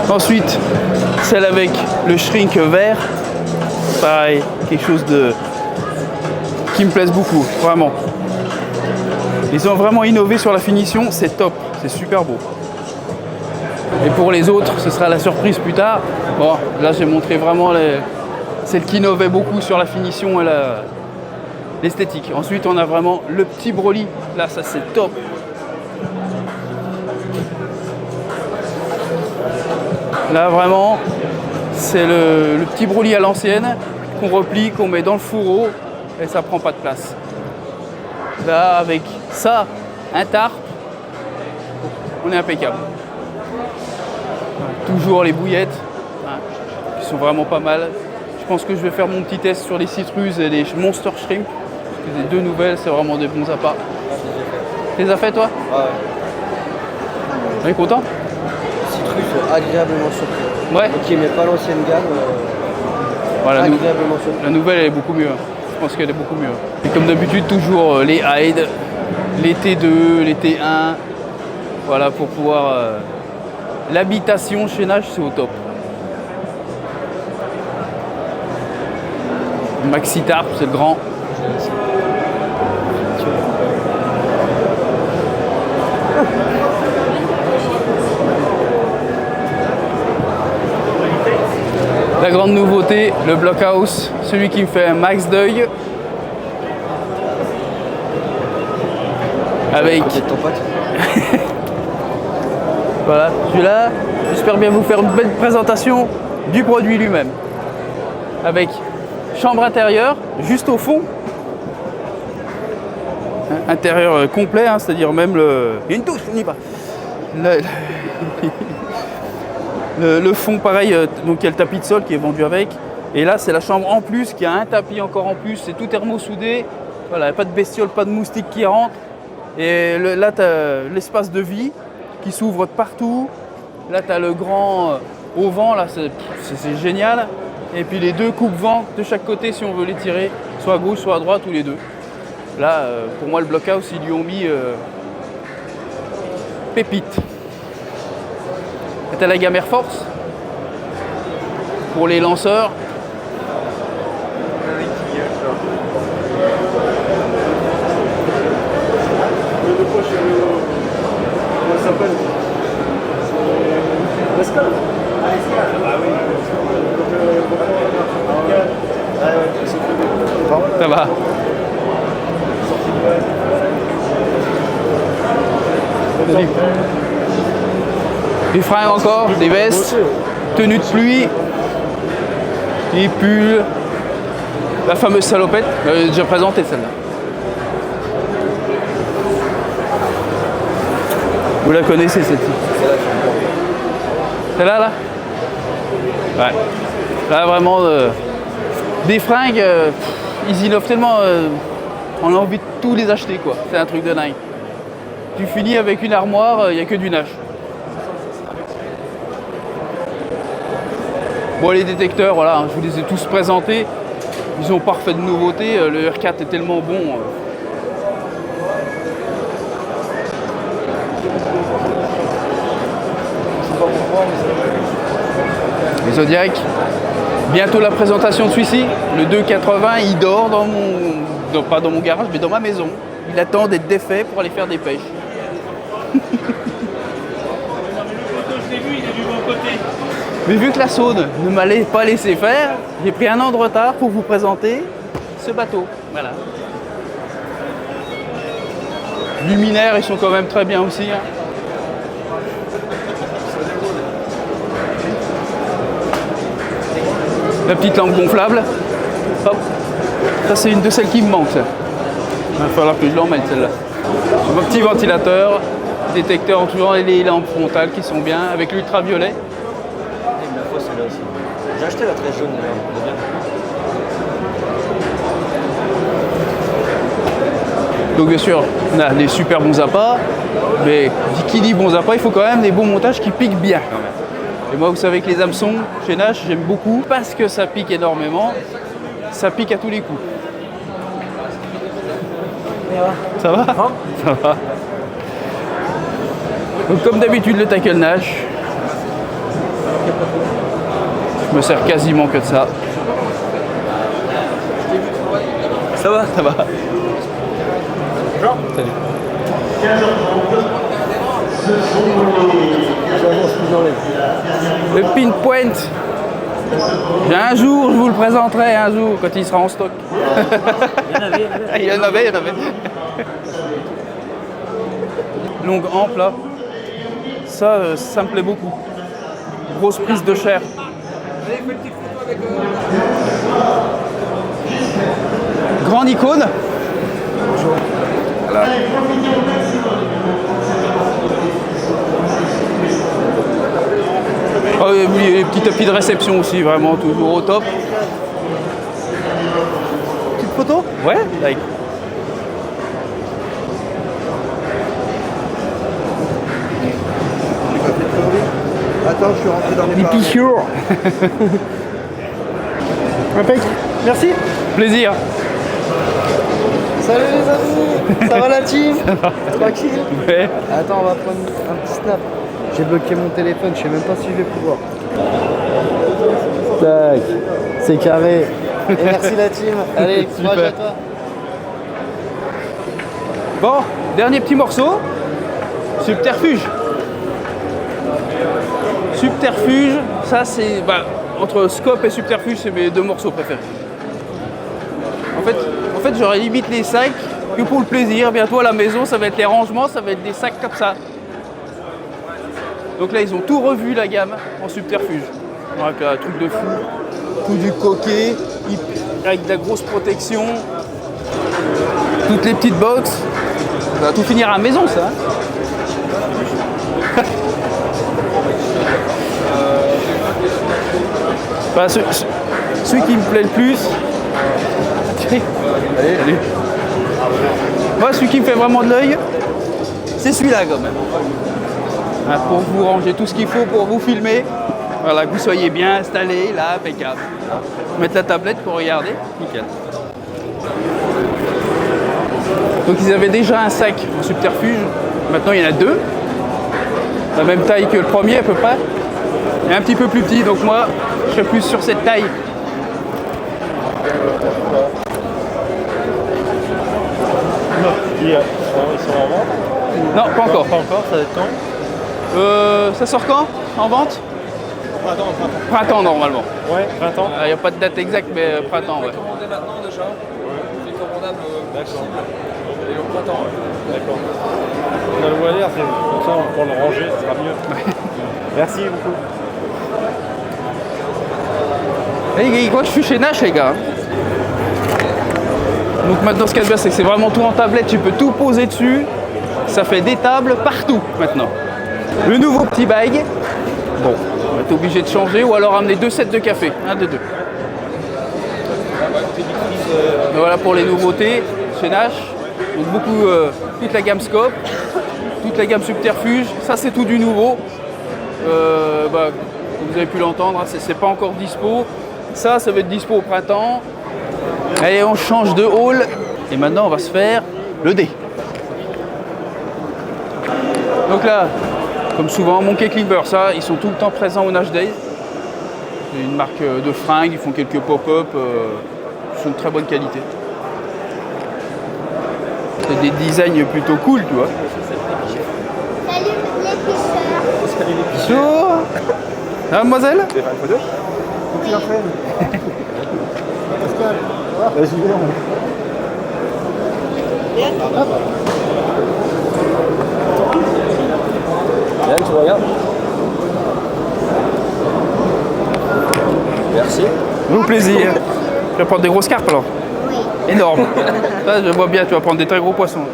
Ensuite, celle avec le shrink vert. Pareil, quelque chose qui me plaise beaucoup, vraiment. Ils ont vraiment innové sur la finition, c'est top, c'est super beau. Et pour les autres, ce sera la surprise plus tard. Bon, là j'ai montré vraiment celle qui innovait beaucoup sur la finition et l'esthétique. Ensuite, on a vraiment le petit Broly. Là, ça c'est top. Là, vraiment, c'est le petit Broly à l'ancienne qu'on replie, qu'on met dans le fourreau et ça prend pas de place. Là, avec ça, un tarp, on est impeccable. Toujours les bouillettes, qui sont vraiment pas mal. Je pense que je vais faire mon petit test sur les citrus et les monster shrimp. Les deux nouvelles, c'est vraiment des bons appâts. Tu les as fait toi? Ouais. Tu es content? Citrus agréablement surpris. Ouais. Donc il met pas l'ancienne gamme. Voilà, agréablement surpris. La nouvelle elle est beaucoup mieux. Je pense qu'elle est beaucoup mieux. Et comme d'habitude, toujours les Hyde, les T2, les T1. Voilà, pour pouvoir. L'habitation chez Nash, c'est au top. Maxi Tarp, c'est le grand. La grande nouveauté, le Blockhouse, celui qui me fait un max d'œil. Avec... ton pote. Voilà, celui-là, j'espère bien vous faire une belle présentation du produit lui-même. Avec chambre intérieure, juste au fond. Intérieur complet, hein, c'est-à-dire même le... Il y a une touche, on n'y va. Le fond, pareil, donc il y a le tapis de sol qui est vendu avec. Et là, c'est la chambre en plus, qui a un tapis encore en plus. C'est tout thermosoudé. Voilà, il n'y a pas de bestiole, pas de moustiques qui rentrent. Et là, tu as l'espace de vie qui s'ouvre de partout. Là, tu as le grand au vent, là, c'est génial. Et puis les deux coupe-vents de chaque côté, si on veut les tirer, soit à gauche, soit à droite, ou les deux. Là, pour moi, le Blockhouse, ils lui ont mis pépite. Et tu as la gamme Air Force pour les lanceurs. Comment ça s'appelle? Pascal. Ça va. Des fringues encore, des vestes, tenues de pluie, les pulls, la fameuse salopette, j'ai déjà présenté celle-là. Vous la connaissez celle-ci? Celle-là, là? Ouais. Là, vraiment, des fringues, ils innovent tellement, on a envie de tous les acheter, quoi. C'est un truc de dingue. Tu finis avec une armoire, il n'y a que du Nash. Bon, les détecteurs, voilà, je vous les ai tous présentés. Ils ont parfait de nouveautés. Le R4 est tellement bon. Les Zodiac. Bientôt la présentation de celui-ci. Le 280, il dort dans mon... pas dans mon garage, mais dans ma maison. Il attend d'être défait pour aller faire des pêches. Mais vu que la Saône ne m'allait pas laisser faire, j'ai pris un an de retard pour vous présenter ce bateau. Voilà. Luminaires, ils sont quand même très bien aussi. Hein. La petite lampe gonflable. Hop. Ça, c'est une de celles qui me manque. Ça. Il va falloir que je l'emmène celle-là. Mon petit ventilateur, détecteur, toujours les lampes frontales qui sont bien, avec l'ultraviolet. Celle-là aussi. J'ai acheté la très jaune d'ailleurs. Donc bien sûr, on a des super bons appâts, mais qui dit bons appâts, il faut quand même des bons montages qui piquent bien. Et moi, vous savez que les hameçons chez Nash, j'aime beaucoup parce que ça pique énormément, ça pique à tous les coups. Ça va? Ça va. Donc comme d'habitude, le tackle Nash. Je me sers quasiment que de ça. Ça va? Ça va. Salut. Le pinpoint Un jour, je vous le présenterai, un jour, quand il sera en stock. Il y en avait. Longue ample là. Ça me plaît beaucoup. Grosse prise de chair. Grande icône. Voilà. Oh, et oui, les petits tapis de réception aussi, vraiment toujours au top. Petite photo? Ouais, like. Attends, je suis rentré dans les Les piqûres. Impec. Merci. Plaisir. Salut les amis. Ça va la team? Tranquille. Ouais. Attends, on va prendre un petit snap. J'ai bloqué mon téléphone, je sais même pas si je vais pouvoir. Tac. C'est carré. Et merci la team. Allez, courage à toi. Bon, dernier petit morceau. Subterfuge. Subterfuge, ça c'est... entre Scope et Subterfuge, c'est mes deux morceaux préférés. En fait j'aurais limite les sacs que pour le plaisir. Bientôt à la maison, ça va être les rangements, ça va être des sacs comme ça. Donc là, ils ont tout revu la gamme en Subterfuge. Avec un truc de fou. Tout du coquet, avec de la grosse protection. Toutes les petites box. Ça va tout finir à la maison, ça. Celui qui me plaît le plus, allez. Moi, celui qui me fait vraiment de l'œil, c'est celui-là quand même. Pour vous ranger tout ce qu'il faut pour vous filmer, voilà, que vous soyez bien installé, là, impeccable. Mettre la tablette pour regarder, nickel. Donc ils avaient déjà un sac en Subterfuge, maintenant il y en a deux, la même taille que le premier à peu près, et un petit peu plus petit, donc moi je serais plus sur cette taille. Ils sont en vente? Non, pas encore. Pas encore, ça va être quand? Ça sort quand? En vente? Printemps normalement. Ouais, printemps. Il n'y a pas de date exacte, mais printemps, ouais. Commandé maintenant déjà. C'est commandable D'accord. et au printemps. D'accord. On a le Waller, c'est comme ça pour le ranger, ce sera mieux. Merci beaucoup. Il croit que je suis chez Nash, les gars. Donc maintenant, ce qu'il y a de bien, c'est que c'est vraiment tout en tablette. Tu peux tout poser dessus. Ça fait des tables partout maintenant. Le nouveau petit bag. Bon, on va être obligé de changer ou alors amener 2 sets de café. Un des deux. Donc voilà pour les nouveautés chez Nash. Donc beaucoup, toute la gamme Scope, toute la gamme Subterfuge. Ça, c'est tout du nouveau. Comme vous avez pu l'entendre, hein, c'est pas encore dispo. Ça va être dispo au printemps. Allez, on change de hall. Et maintenant, on va se faire le dé. Donc là, comme souvent, Monkey Climber, ça, ils sont tout le temps présents au Nash Days. C'est une marque de fringues, ils font quelques pop-up. Ils sont de très bonne qualité. C'est des designs plutôt cool, tu vois. Salut les pêcheurs. Salut les pichons. Bonjour. Mademoiselle? Tu veux faire une photo? Faut que tu la prennes. Pascal, ça va? Vas-y, viens. Yann, tu me regardes? Merci. Au plaisir. Tu vas prendre des grosses carpes alors? Oui. Énorme. Là, je vois bien, tu vas prendre des très gros poissons.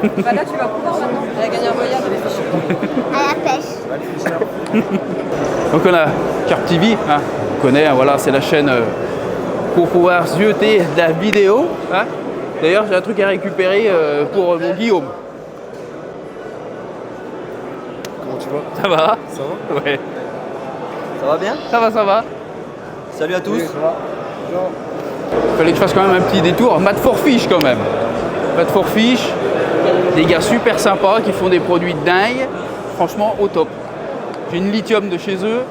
Là, tu vas pouvoir maintenant. Elle a gagné un voyage avec les fichiers. À la pêche. Donc on a Carp TV, hein, on connaît, hein, voilà, c'est la chaîne pour pouvoir jeter de la vidéo. Hein. D'ailleurs, j'ai un truc à récupérer pour mon Guillaume. Comment tu vas? Ça va? Ça va? Ouais. Ça va bien? Ça va. Salut à tous. Oui, ça va. Bonjour. Fallait que je fasse quand même un petit détour. Mad for Fish quand même. Mad for Fish, des gars super sympas qui font des produits de dingue. Franchement, au top. J'ai une lithium de chez eux.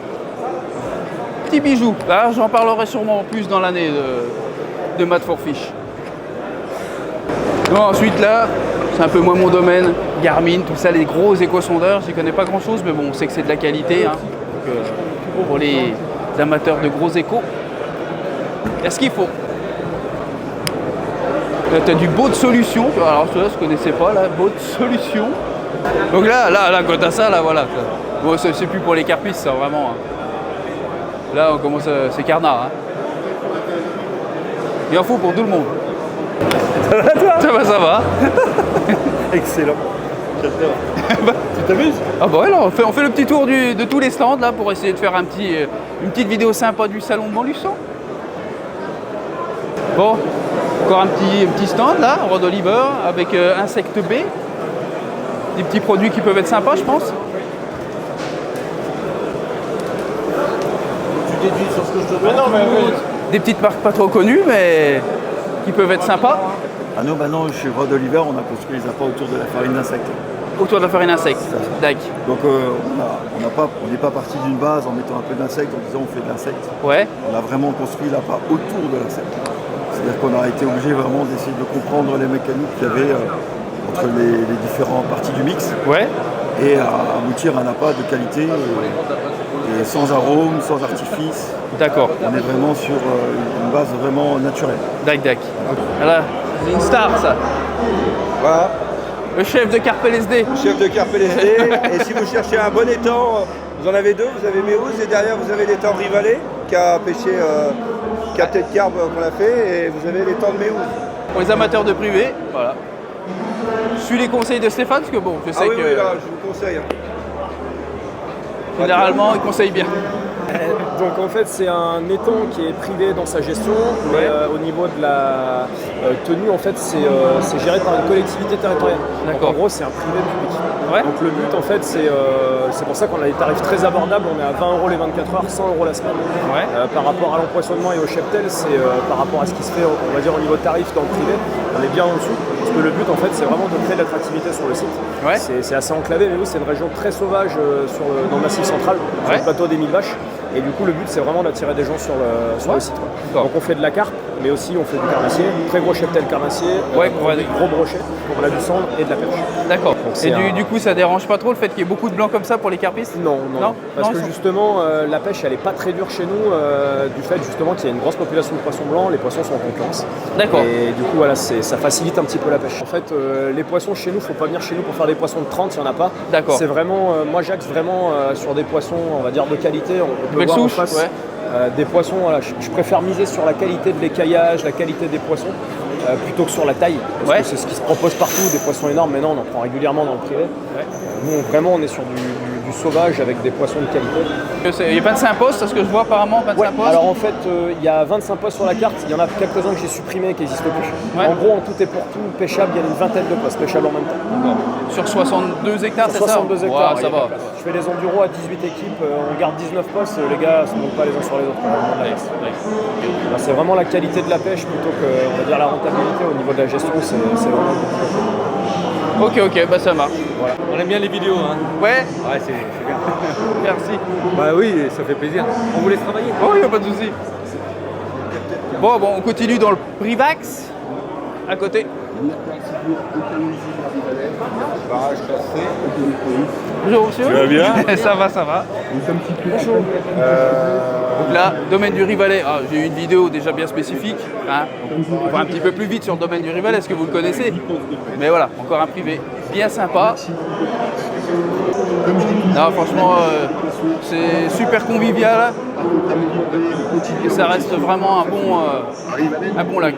Petit bijou. Là, j'en parlerai sûrement plus dans l'année de Mad for Fish. Bon, ensuite là, c'est un peu moins mon domaine. Garmin, tout ça, les gros éco-sondeurs. J'y connais pas grand chose, mais bon, on sait que c'est de la qualité. Hein. Donc, pour les amateurs de gros échos. Est-ce qu'il faut? Là, tu as du Boat Solution. Alors, ça, je ne connaissais pas, là, Boat Solution. Donc là, quand tu as ça, là, voilà. Bon, c'est plus pour les carpistes, ça, vraiment. Hein. Là, on commence à... C'est carnard. Hein. Il en faut pour tout le monde. Ça va, toi? Ça va. Excellent. J'adore. Tu t'amuses? Ah bah ouais, là, on fait le petit tour de tous les stands, là, pour essayer de faire une petite vidéo sympa du salon de Montluçon. Bon, encore un petit stand, là, Rod Oliver, avec Insect B. Des petits produits qui peuvent être sympas, je pense. Tu déduis sur ce que je te demande? Non, mais oui. Des petites marques pas trop connues, mais qui peuvent être sympas. Ah non, bah non, chez Rod Oliver, on a construit les appâts autour de la farine d'insectes. Autour de la farine d'insectes, d'accord. Donc on n'est pas parti d'une base en mettant un peu d'insectes, en disant on fait de l'insecte. Ouais. On a vraiment construit l'appât autour de l'insecte. C'est-à-dire qu'on a été obligé vraiment d'essayer de comprendre les mécaniques qu'il y avait entre les différentes parties du mix. Ouais. Et à aboutir à un appât de qualité et sans arôme, sans artifice. D'accord. On est vraiment sur une base vraiment naturelle. Dac. Voilà, c'est une star ça. Voilà. Le chef de Carpe LSD. Le chef de Carpe LSD. Et si vous cherchez un bon étang, vous en avez deux. Vous avez Méouz et derrière vous avez l'étang Rivalet qui a pêché capté de carpe qu'on a fait et vous avez l'étang de Méouz. Pour les amateurs de privé, voilà. Je suis les conseils de Stéphane parce que bon, je sais oui, que oui, là, je vous conseille. Généralement, il conseille bien. Donc en fait c'est un étang qui est privé dans sa gestion, mais au niveau de la tenue en fait c'est géré par une collectivité territoriale. Donc en gros c'est un privé public. Ouais. Donc le but en fait c'est pour ça qu'on a des tarifs très abordables, on est à 20 € les 24 heures, 100 € la semaine. Ouais. Par rapport à l'empoisonnement et au cheptel, c'est par rapport à ce qui se fait on va dire au niveau tarif dans le privé, on est bien en dessous. Parce que le but en fait c'est vraiment de créer de l'attractivité sur le site. Ouais. C'est assez enclavé, mais oui c'est une région très sauvage dans le massif central, sur le plateau des 1000 vaches. Et du coup, le but, c'est vraiment d'attirer des gens sur le site. Donc, on fait de la carpe, mais aussi on fait du carnassier, très gros cheptel carnassier, des gros brochets, on a du sang et de la perche. D'accord. Et du coup, ça dérange pas trop le fait qu'il y ait beaucoup de blancs comme ça pour les carpistes? Non. Parce que justement, la pêche, elle est pas très dure chez nous, du fait justement qu'il y a une grosse population de poissons blancs, les poissons sont en concurrence. D'accord. Et du coup, voilà, ça facilite un petit peu la pêche. En fait, les poissons chez nous, faut pas venir chez nous pour faire des poissons de 30, il n'y en a pas. D'accord. C'est vraiment, moi j'axe vraiment sur des poissons, on va dire de qualité. On peut voir en face, des poissons, voilà, je préfère miser sur la qualité de l'écaillage, la qualité des poissons, plutôt que sur la taille. Parce que c'est ce qui se propose partout, des poissons énormes, mais non, on en prend régulièrement dans le privé. Nous, vraiment, on est sur du sauvage avec des poissons de qualité. Il y a 25 postes, c'est ce que je vois apparemment, 25 postes. Alors en fait, il y a 25 postes sur la carte, il y en a quelques-uns que j'ai supprimés qui n'existent plus. En gros, en tout et pour tout, pêchable, il y a une vingtaine de postes pêchables en même temps. Sur 62 hectares, c'est ça? 62 hectares, ça va. Je fais les enduros à 18 équipes, on garde 19 postes, les gars ne se montent pas les uns sur les autres. C'est vraiment la qualité de la pêche plutôt que on va dire, la rentabilité au niveau de la gestion, c'est vraiment Ok, bah ça marche. Voilà. On aime bien les vidéos, hein? Ouais, c'est bien. Merci. Bah oui, ça fait plaisir. On vous laisse travailler. Oh, il n'y a pas de souci. Bon, on continue dans le Privax, à côté. Bonjour monsieur. Tu vas bien? Ça va. Bonjour. Donc là, domaine du Rivalet, j'ai eu une vidéo déjà bien spécifique. Hein. On va un petit peu plus vite sur le domaine du Rivalet, est-ce que vous le connaissez? Mais voilà, encore un privé bien sympa. Non, franchement, c'est super convivial. Et ça reste vraiment un bon lac.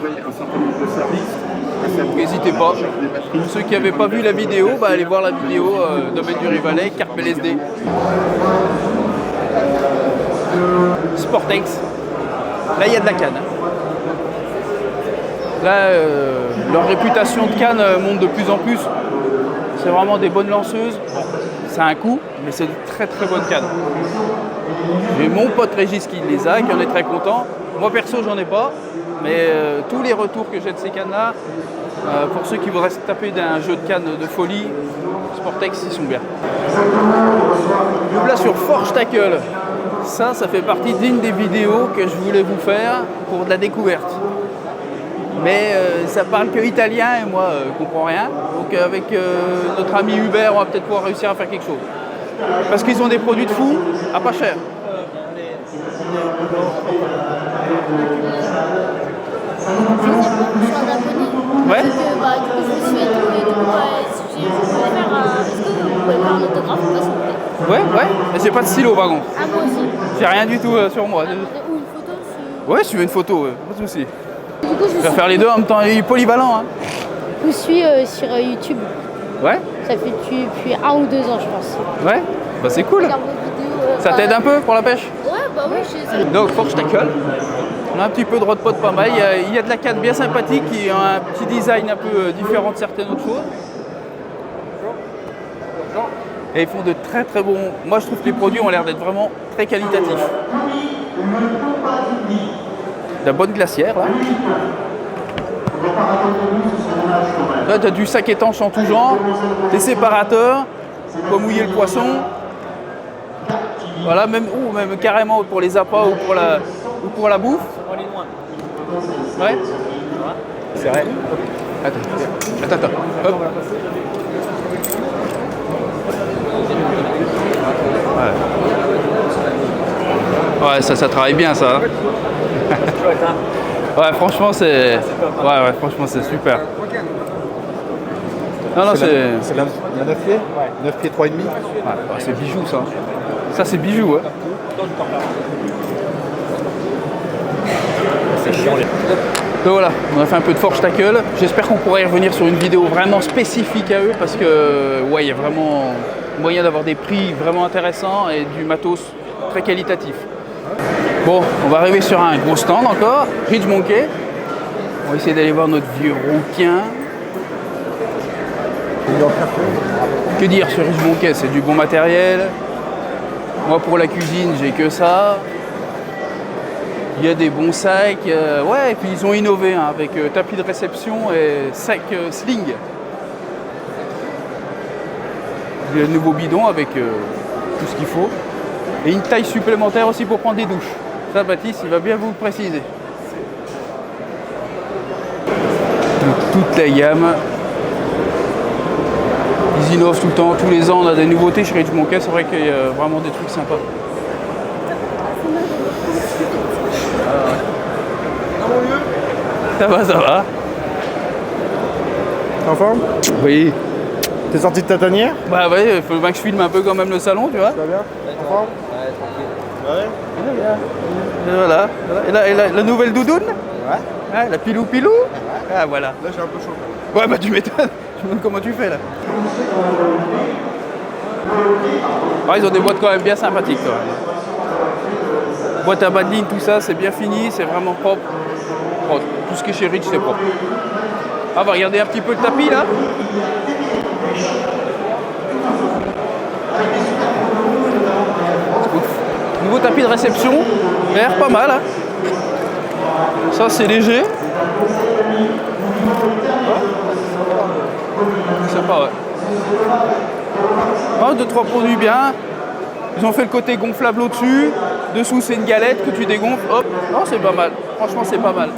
N'hésitez pas. Pour ceux qui n'avaient pas vu la vidéo, allez voir la vidéo domaine du Rivalet, Carpe LSD. Sportex. Là, il y a de la canne. Là, leur réputation de canne monte de plus en plus. C'est vraiment des bonnes lanceuses. Ça a un coût, mais c'est de très très bonnes cannes. J'ai mon pote Régis qui les a, qui en est très content. Moi perso, j'en ai pas. Mais tous les retours que j'ai de ces cannes-là, pour ceux qui voudraient se taper d'un jeu de canne de folie, Sportex, ils sont bien. Donc là sur Forge Tackle, ça fait partie d'une des vidéos que je voulais vous faire pour de la découverte. Mais ça parle que italien et moi je comprends rien. Donc avec notre ami Hubert, on va peut-être pouvoir réussir à faire quelque chose. Parce qu'ils ont des produits de fou à pas cher. Ouais. Du coup, je me suis étonnée. Du coup, si je voulais faire est-ce que vous pouvez faire un autographe ou pas, s'il vous plaît? Ouais. Mais j'ai pas de stylo par contre. Ah, moi aussi. J'ai rien du tout sur moi. Ou une photo si... Ouais, si tu veux une photo, pas de soucis. Du coup, je vais faire les deux en même temps, il est polyvalent. Hein. Je vous suis sur YouTube. Ouais. Ça fait depuis 1 ou 2 ans, je pense. Ouais. Bah c'est cool. Ça t'aide un peu pour la pêche? Ouais, bah oui, je sais. Donc, Forge Tackle. On a un petit peu de rod pod pas mal. Il y a de la canne bien sympathique qui a un petit design un peu différent de certaines autres choses. Et ils font de très très bons. Moi je trouve que les produits ont l'air d'être vraiment très qualitatifs. De la bonne glacière là. Là tu as du sac étanche en tout genre, des séparateurs pour mouiller le poisson. Voilà, même carrément pour les appâts ou pour la bouffe. Ouais. C'est vrai. Attends. Hop. Ouais, ça travaille bien ça. Ouais, franchement c'est. Ouais, franchement c'est super. Non, c'est la 9 pieds. Ouais. 9 pieds 3,5. Ouais, c'est bijou ça. Ça c'est bijou, ouais. C'est chiant. Donc voilà, on a fait un peu de Forge Tackle. J'espère qu'on pourra y revenir sur une vidéo vraiment spécifique à eux parce que ouais, il y a vraiment moyen d'avoir des prix vraiment intéressants et du matos très qualitatif. Bon, on va arriver sur un gros stand encore, Ridge Monkey. On va essayer d'aller voir notre vieux rouquin. Que dire sur Ridge Monkey? C'est du bon matériel. Moi pour la cuisine, j'ai que ça. Il y a des bons sacs, ouais, et puis ils ont innové hein, avec tapis de réception et sac sling. Il y a un nouveau bidon avec tout ce qu'il faut. Et une taille supplémentaire aussi pour prendre des douches. Ça, Baptiste, il va bien vous le préciser. Donc, toute la gamme. Ils innovent tout le temps, tous les ans on a des nouveautés chez Ridge Monkey, c'est vrai qu'il y a vraiment des trucs sympas. Ça va. T'es en forme? Oui. T'es sorti de ta tanière? Bah ouais, il faut bien que je filme un peu quand même le salon, tu vois. Tu vas bien? En forme? Ouais, tranquille. Et voilà. Et la nouvelle doudoune? Ouais. La pilou. Ah voilà. Là j'ai un peu chaud. Ouais bah tu m'étonnes. Je me demande comment tu fais là. Ouais, ils ont des boîtes quand même bien sympathiques quand même. Boîte à bas de ligne, tout ça, c'est bien fini, c'est vraiment propre. Bon, tout ce qui est chez Ridge, c'est propre. Ah, on va regarder un petit peu le tapis là. Nouveau tapis de réception, il a l'air pas mal. Hein. Ça c'est léger. C'est sympa, ouais. 1, 2, 3 produits bien. Ils ont fait le côté gonflable au-dessus. Dessous, c'est une galette que tu dégonfles. Hop. Non, c'est pas mal. Franchement, c'est pas mal.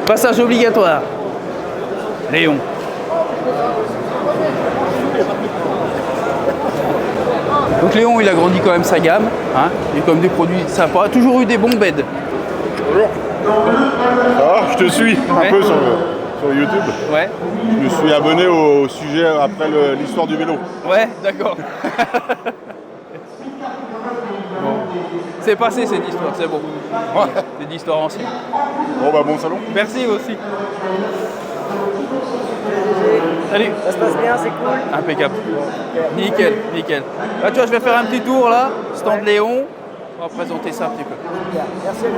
Passage obligatoire. Léon. Donc Léon, il a grandi quand même sa gamme. Hein. Il y a quand même des produits sympas. Toujours eu des bons beds. Bonjour. Ça va, je te suis un peu sur YouTube. Ouais. Je me suis abonné au sujet après l'histoire du vélo. Ouais, d'accord. Bon. C'est passé cette histoire, c'est bon. Ouais. C'est une histoire ancienne. Bon bah bon salon. Merci aussi. Salut. Ça se passe bien, c'est cool. Impeccable. Nickel. Là, tu vois, je vais faire un petit tour là, stand Léon. On va présenter ça un petit peu. Merci à vous.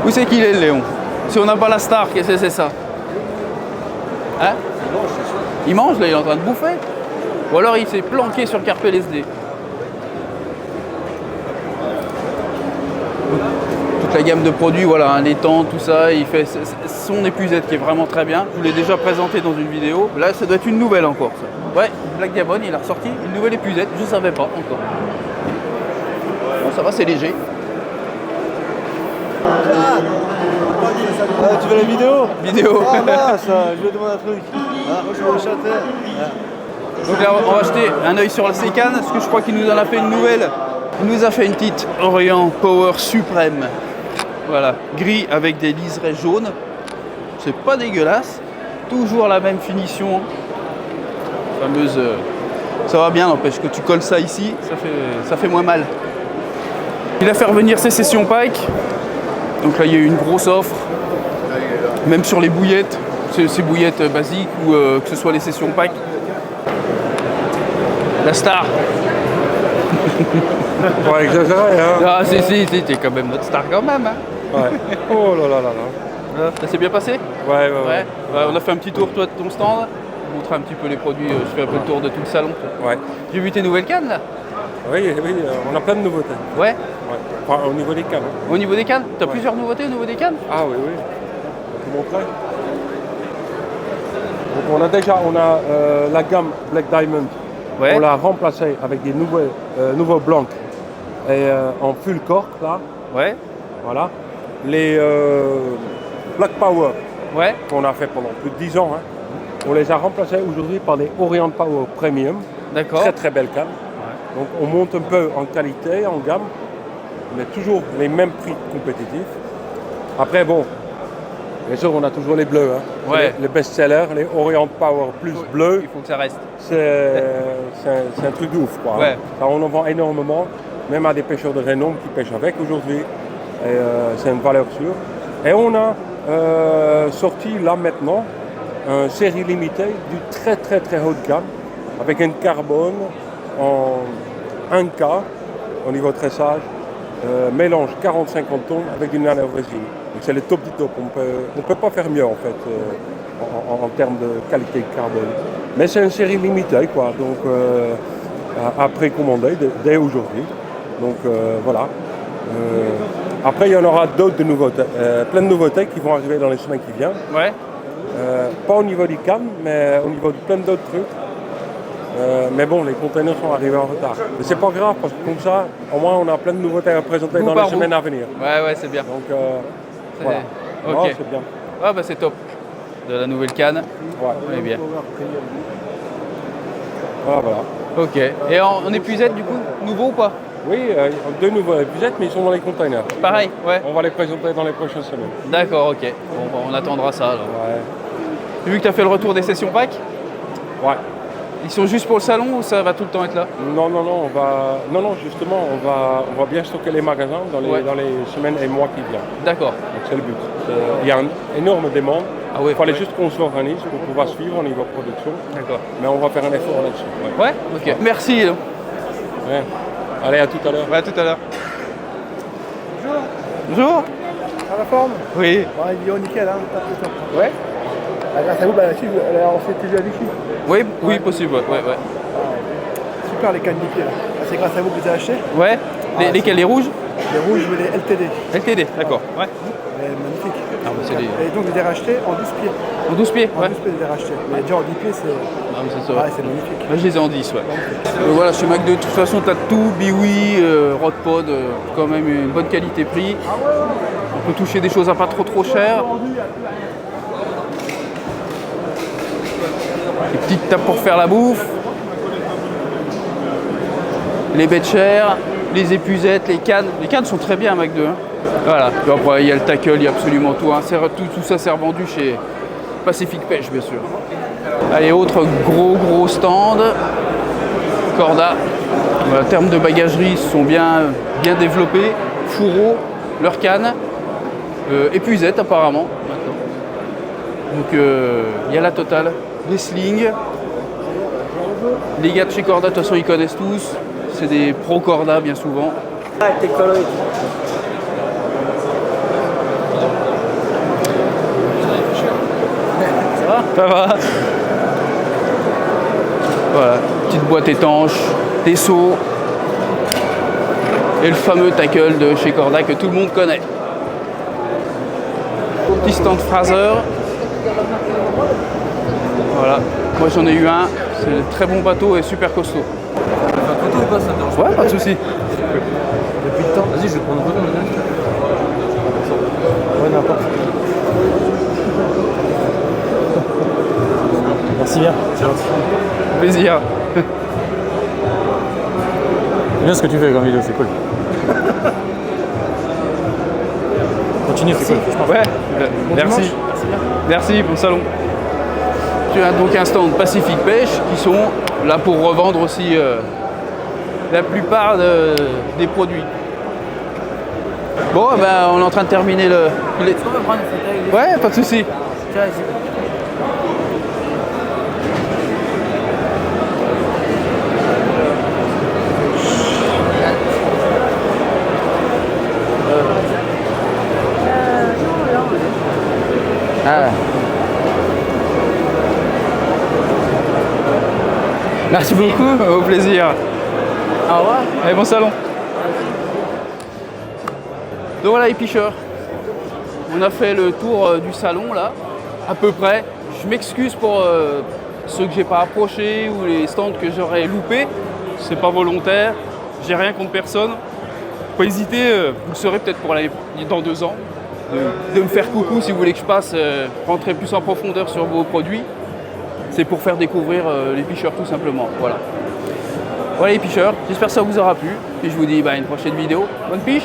Où c'est qu'il est le Léon? Si on n'a pas la star, qu'est-ce que c'est ça? Hein? Il mange là, il est en train de bouffer. Ou alors il s'est planqué sur Carpe LSD. Toute la gamme de produits, voilà, hein, les tentes, tout ça, il fait son épuisette qui est vraiment très bien. Je vous l'ai déjà présenté dans une vidéo. Là, ça doit être une nouvelle encore, ça. Ouais, Black Diamond, il a ressorti une nouvelle épuisette, je ne savais pas encore. Bon, ça va, c'est léger. Ah, tu veux la vidéo? Ah mince, je vais demander un truc. Ah, moi je vais au château. Donc là, on va acheter un œil sur le Secan, parce que je crois qu'il nous en a fait une nouvelle Il nous a fait une petite Orient Power Suprême. Voilà, gris avec des liserés jaunes. C'est pas dégueulasse. Toujours la même finition. Fameuse. Ça va bien, n'empêche que tu colles ça ici, ça fait moins mal. Il a fait revenir ses sessions pack. Donc là, il y a eu une grosse offre. Même sur les bouillettes, ces bouillettes basiques ou que ce soit les sessions pack. La star. Ouais, exagéré, hein. Ah, si, t'es quand même notre star quand même. Hein. Ouais. Oh là là là là. Ça s'est bien passé? Ouais. On a fait un petit tour, toi, de ton stand. Montrer un petit peu les produits, je fais un peu le tour de tout le salon. Ouais. J'ai vu tes nouvelles cannes là? Oui, on a plein de nouveautés. Ouais. Enfin, au niveau des cannes. Au niveau des cannes? T'as plusieurs nouveautés au niveau des cannes? Ah oui. Je vais te montrer. Donc on a la gamme Black Diamond. Ouais. On l'a remplacée avec des nouveaux blancs et en full cork là. Ouais. Voilà. Les Black Power. Ouais. Qu'on a fait pendant plus de 10 ans. Hein. On les a remplacés aujourd'hui par des Orient Power Premium. D'accord. Très très belles cannes. Ouais. Donc on monte un peu en qualité, en gamme, mais toujours les mêmes prix compétitifs. Après bon, bien sûr on a toujours les bleus. Hein. Ouais. Les best-sellers, les Orient Power plus bleus. Il faut que ça reste. C'est un truc de ouf quoi. Ouais. Hein. Ça, on en vend énormément, même à des pêcheurs de renom qui pêchent avec aujourd'hui. Et c'est une valeur sûre. Et on a sorti là maintenant une série limitée du très très très haut de gamme avec un carbone en 1K au niveau tressage, mélange 40-50 tonnes avec une nanorésine. Donc c'est le top du top, on peut pas faire mieux en fait en termes de qualité de carbone. Mais c'est une série limitée quoi, donc à précommander dès aujourd'hui. Donc voilà. Après il y en aura d'autres de nouveautés, plein de nouveautés qui vont arriver dans les semaines qui viennent. Ouais. Pas au niveau du cannes, mais au niveau de plein d'autres trucs. Mais bon, les containers sont arrivés en retard. Mais c'est pas grave, parce que comme ça, au moins on a plein de nouveautés à présenter dans les semaines à venir. Ouais, c'est bien. Donc voilà. Ok. Non, c'est bien. Ah bah c'est top. De la nouvelle canne. Ouais. Eh bien. Voilà. Ok. Et en épuisette du coup, nouveau ou pas? Oui, deux nouveaux épuisettes, mais ils sont dans les containers. Pareil, ouais. On va les présenter dans les prochaines semaines. D'accord, ok. Bon, on attendra ça alors. Ouais. Vu que tu as fait le retour des sessions pack? Ouais. Ils sont juste pour le salon ou ça va tout le temps être là? Non, justement, on va bien stocker les magasins dans les semaines et mois qui viennent. D'accord. Donc c'est le but. Il y a une énorme demande. Ah ouais, il fallait juste qu'on s'organise pour pouvoir suivre au niveau production. D'accord. Mais on va faire un effort là-dessus. Ouais, ok. Merci. Ouais. Allez, à tout à l'heure. Ouais, à tout à l'heure. Bonjour. Bonjour. À la forme? Oui. Bon, il est nickel, hein. Ouais. Grâce à vous, la suite, on s'était vu à Vichy. Oui, possible, ouais. Super les cannes nickel. C'est grâce à vous que vous avez acheté? Ouais. Lesquels? Les rouges? Les rouges, mais les LTD. LTD, d'accord. Ouais. Magnifique. Ah, bah, c'est des... Et donc, je les ai rachetés en 12 pieds. En 12 pieds? En 12 pieds, je les ai rachetés. Mais déjà en 10 pieds, c'est. Ah, mais c'est ça. Ouais, c'est magnifique. Moi, je les ai en 10, ouais. Voilà, chez McDo, de toute façon, tu as tout, Biwi, Rodpod, quand même une bonne qualité prix. On peut toucher des choses à pas trop cher. Les petites tables pour faire la bouffe. Les bêtes chères, les épuisettes, les cannes. Les cannes sont très bien à McDo. Hein. Voilà. Puis après, il y a le tackle, il y a absolument tout. Hein. Tout ça c'est revendu chez Pacific Pêche, bien sûr. Allez, autre gros stand. Corda. En termes de bagagerie, ils sont bien développés. Fourreaux, leurs cannes. Épuisettes apparemment. Donc il y a la totale. Les slings. Les gars de chez Corda, de toute façon, ils connaissent tous. C'est des pro Corda, bien souvent. Ah, t'es connerie. Ça va? Ça va. Voilà, petite boîte étanche, des seaux. Et le fameux tackle de chez Corda que tout le monde connaît. Petit stand Fraser. Voilà, moi j'en ai eu un, c'est un très bon bateau et super costaud. Tu fais une photo ou pas, ça te dérange pas? Ouais, pas de soucis. Depuis le temps. Vas-y, je vais prendre une photo maintenant. Ouais, n'importe. Merci bien. Plaisir. C'est bien ce que tu fais comme vidéo, c'est cool. Continue, c'est cool. Ouais, Bon merci. dimanche. Merci, bon salon. Tu as donc un stand Pacific Pêche qui sont là pour revendre aussi la plupart des produits. Bon, ben, on est en train de terminer le... Est-ce qu'on peut prendre une photo avec les- Ouais, pas de souci. Tiens, vas-y. Ah. Merci beaucoup, au plaisir. Au revoir. Allez, bon salon. Donc voilà les pêcheurs. On a fait le tour du salon là, à peu près. Je m'excuse pour ceux que j'ai pas approchés ou les stands que j'aurais loupés. C'est pas volontaire, j'ai rien contre personne. Faut pas hésiter, vous le saurez peut-être pour dans 2 ans, de me faire coucou si vous voulez que je passe rentrer plus en profondeur sur vos produits. C'est pour faire découvrir les pêcheurs tout simplement. Voilà. Voilà les pêcheurs, j'espère que ça vous aura plu. Et je vous dis à une prochaine vidéo. Bonne pêche!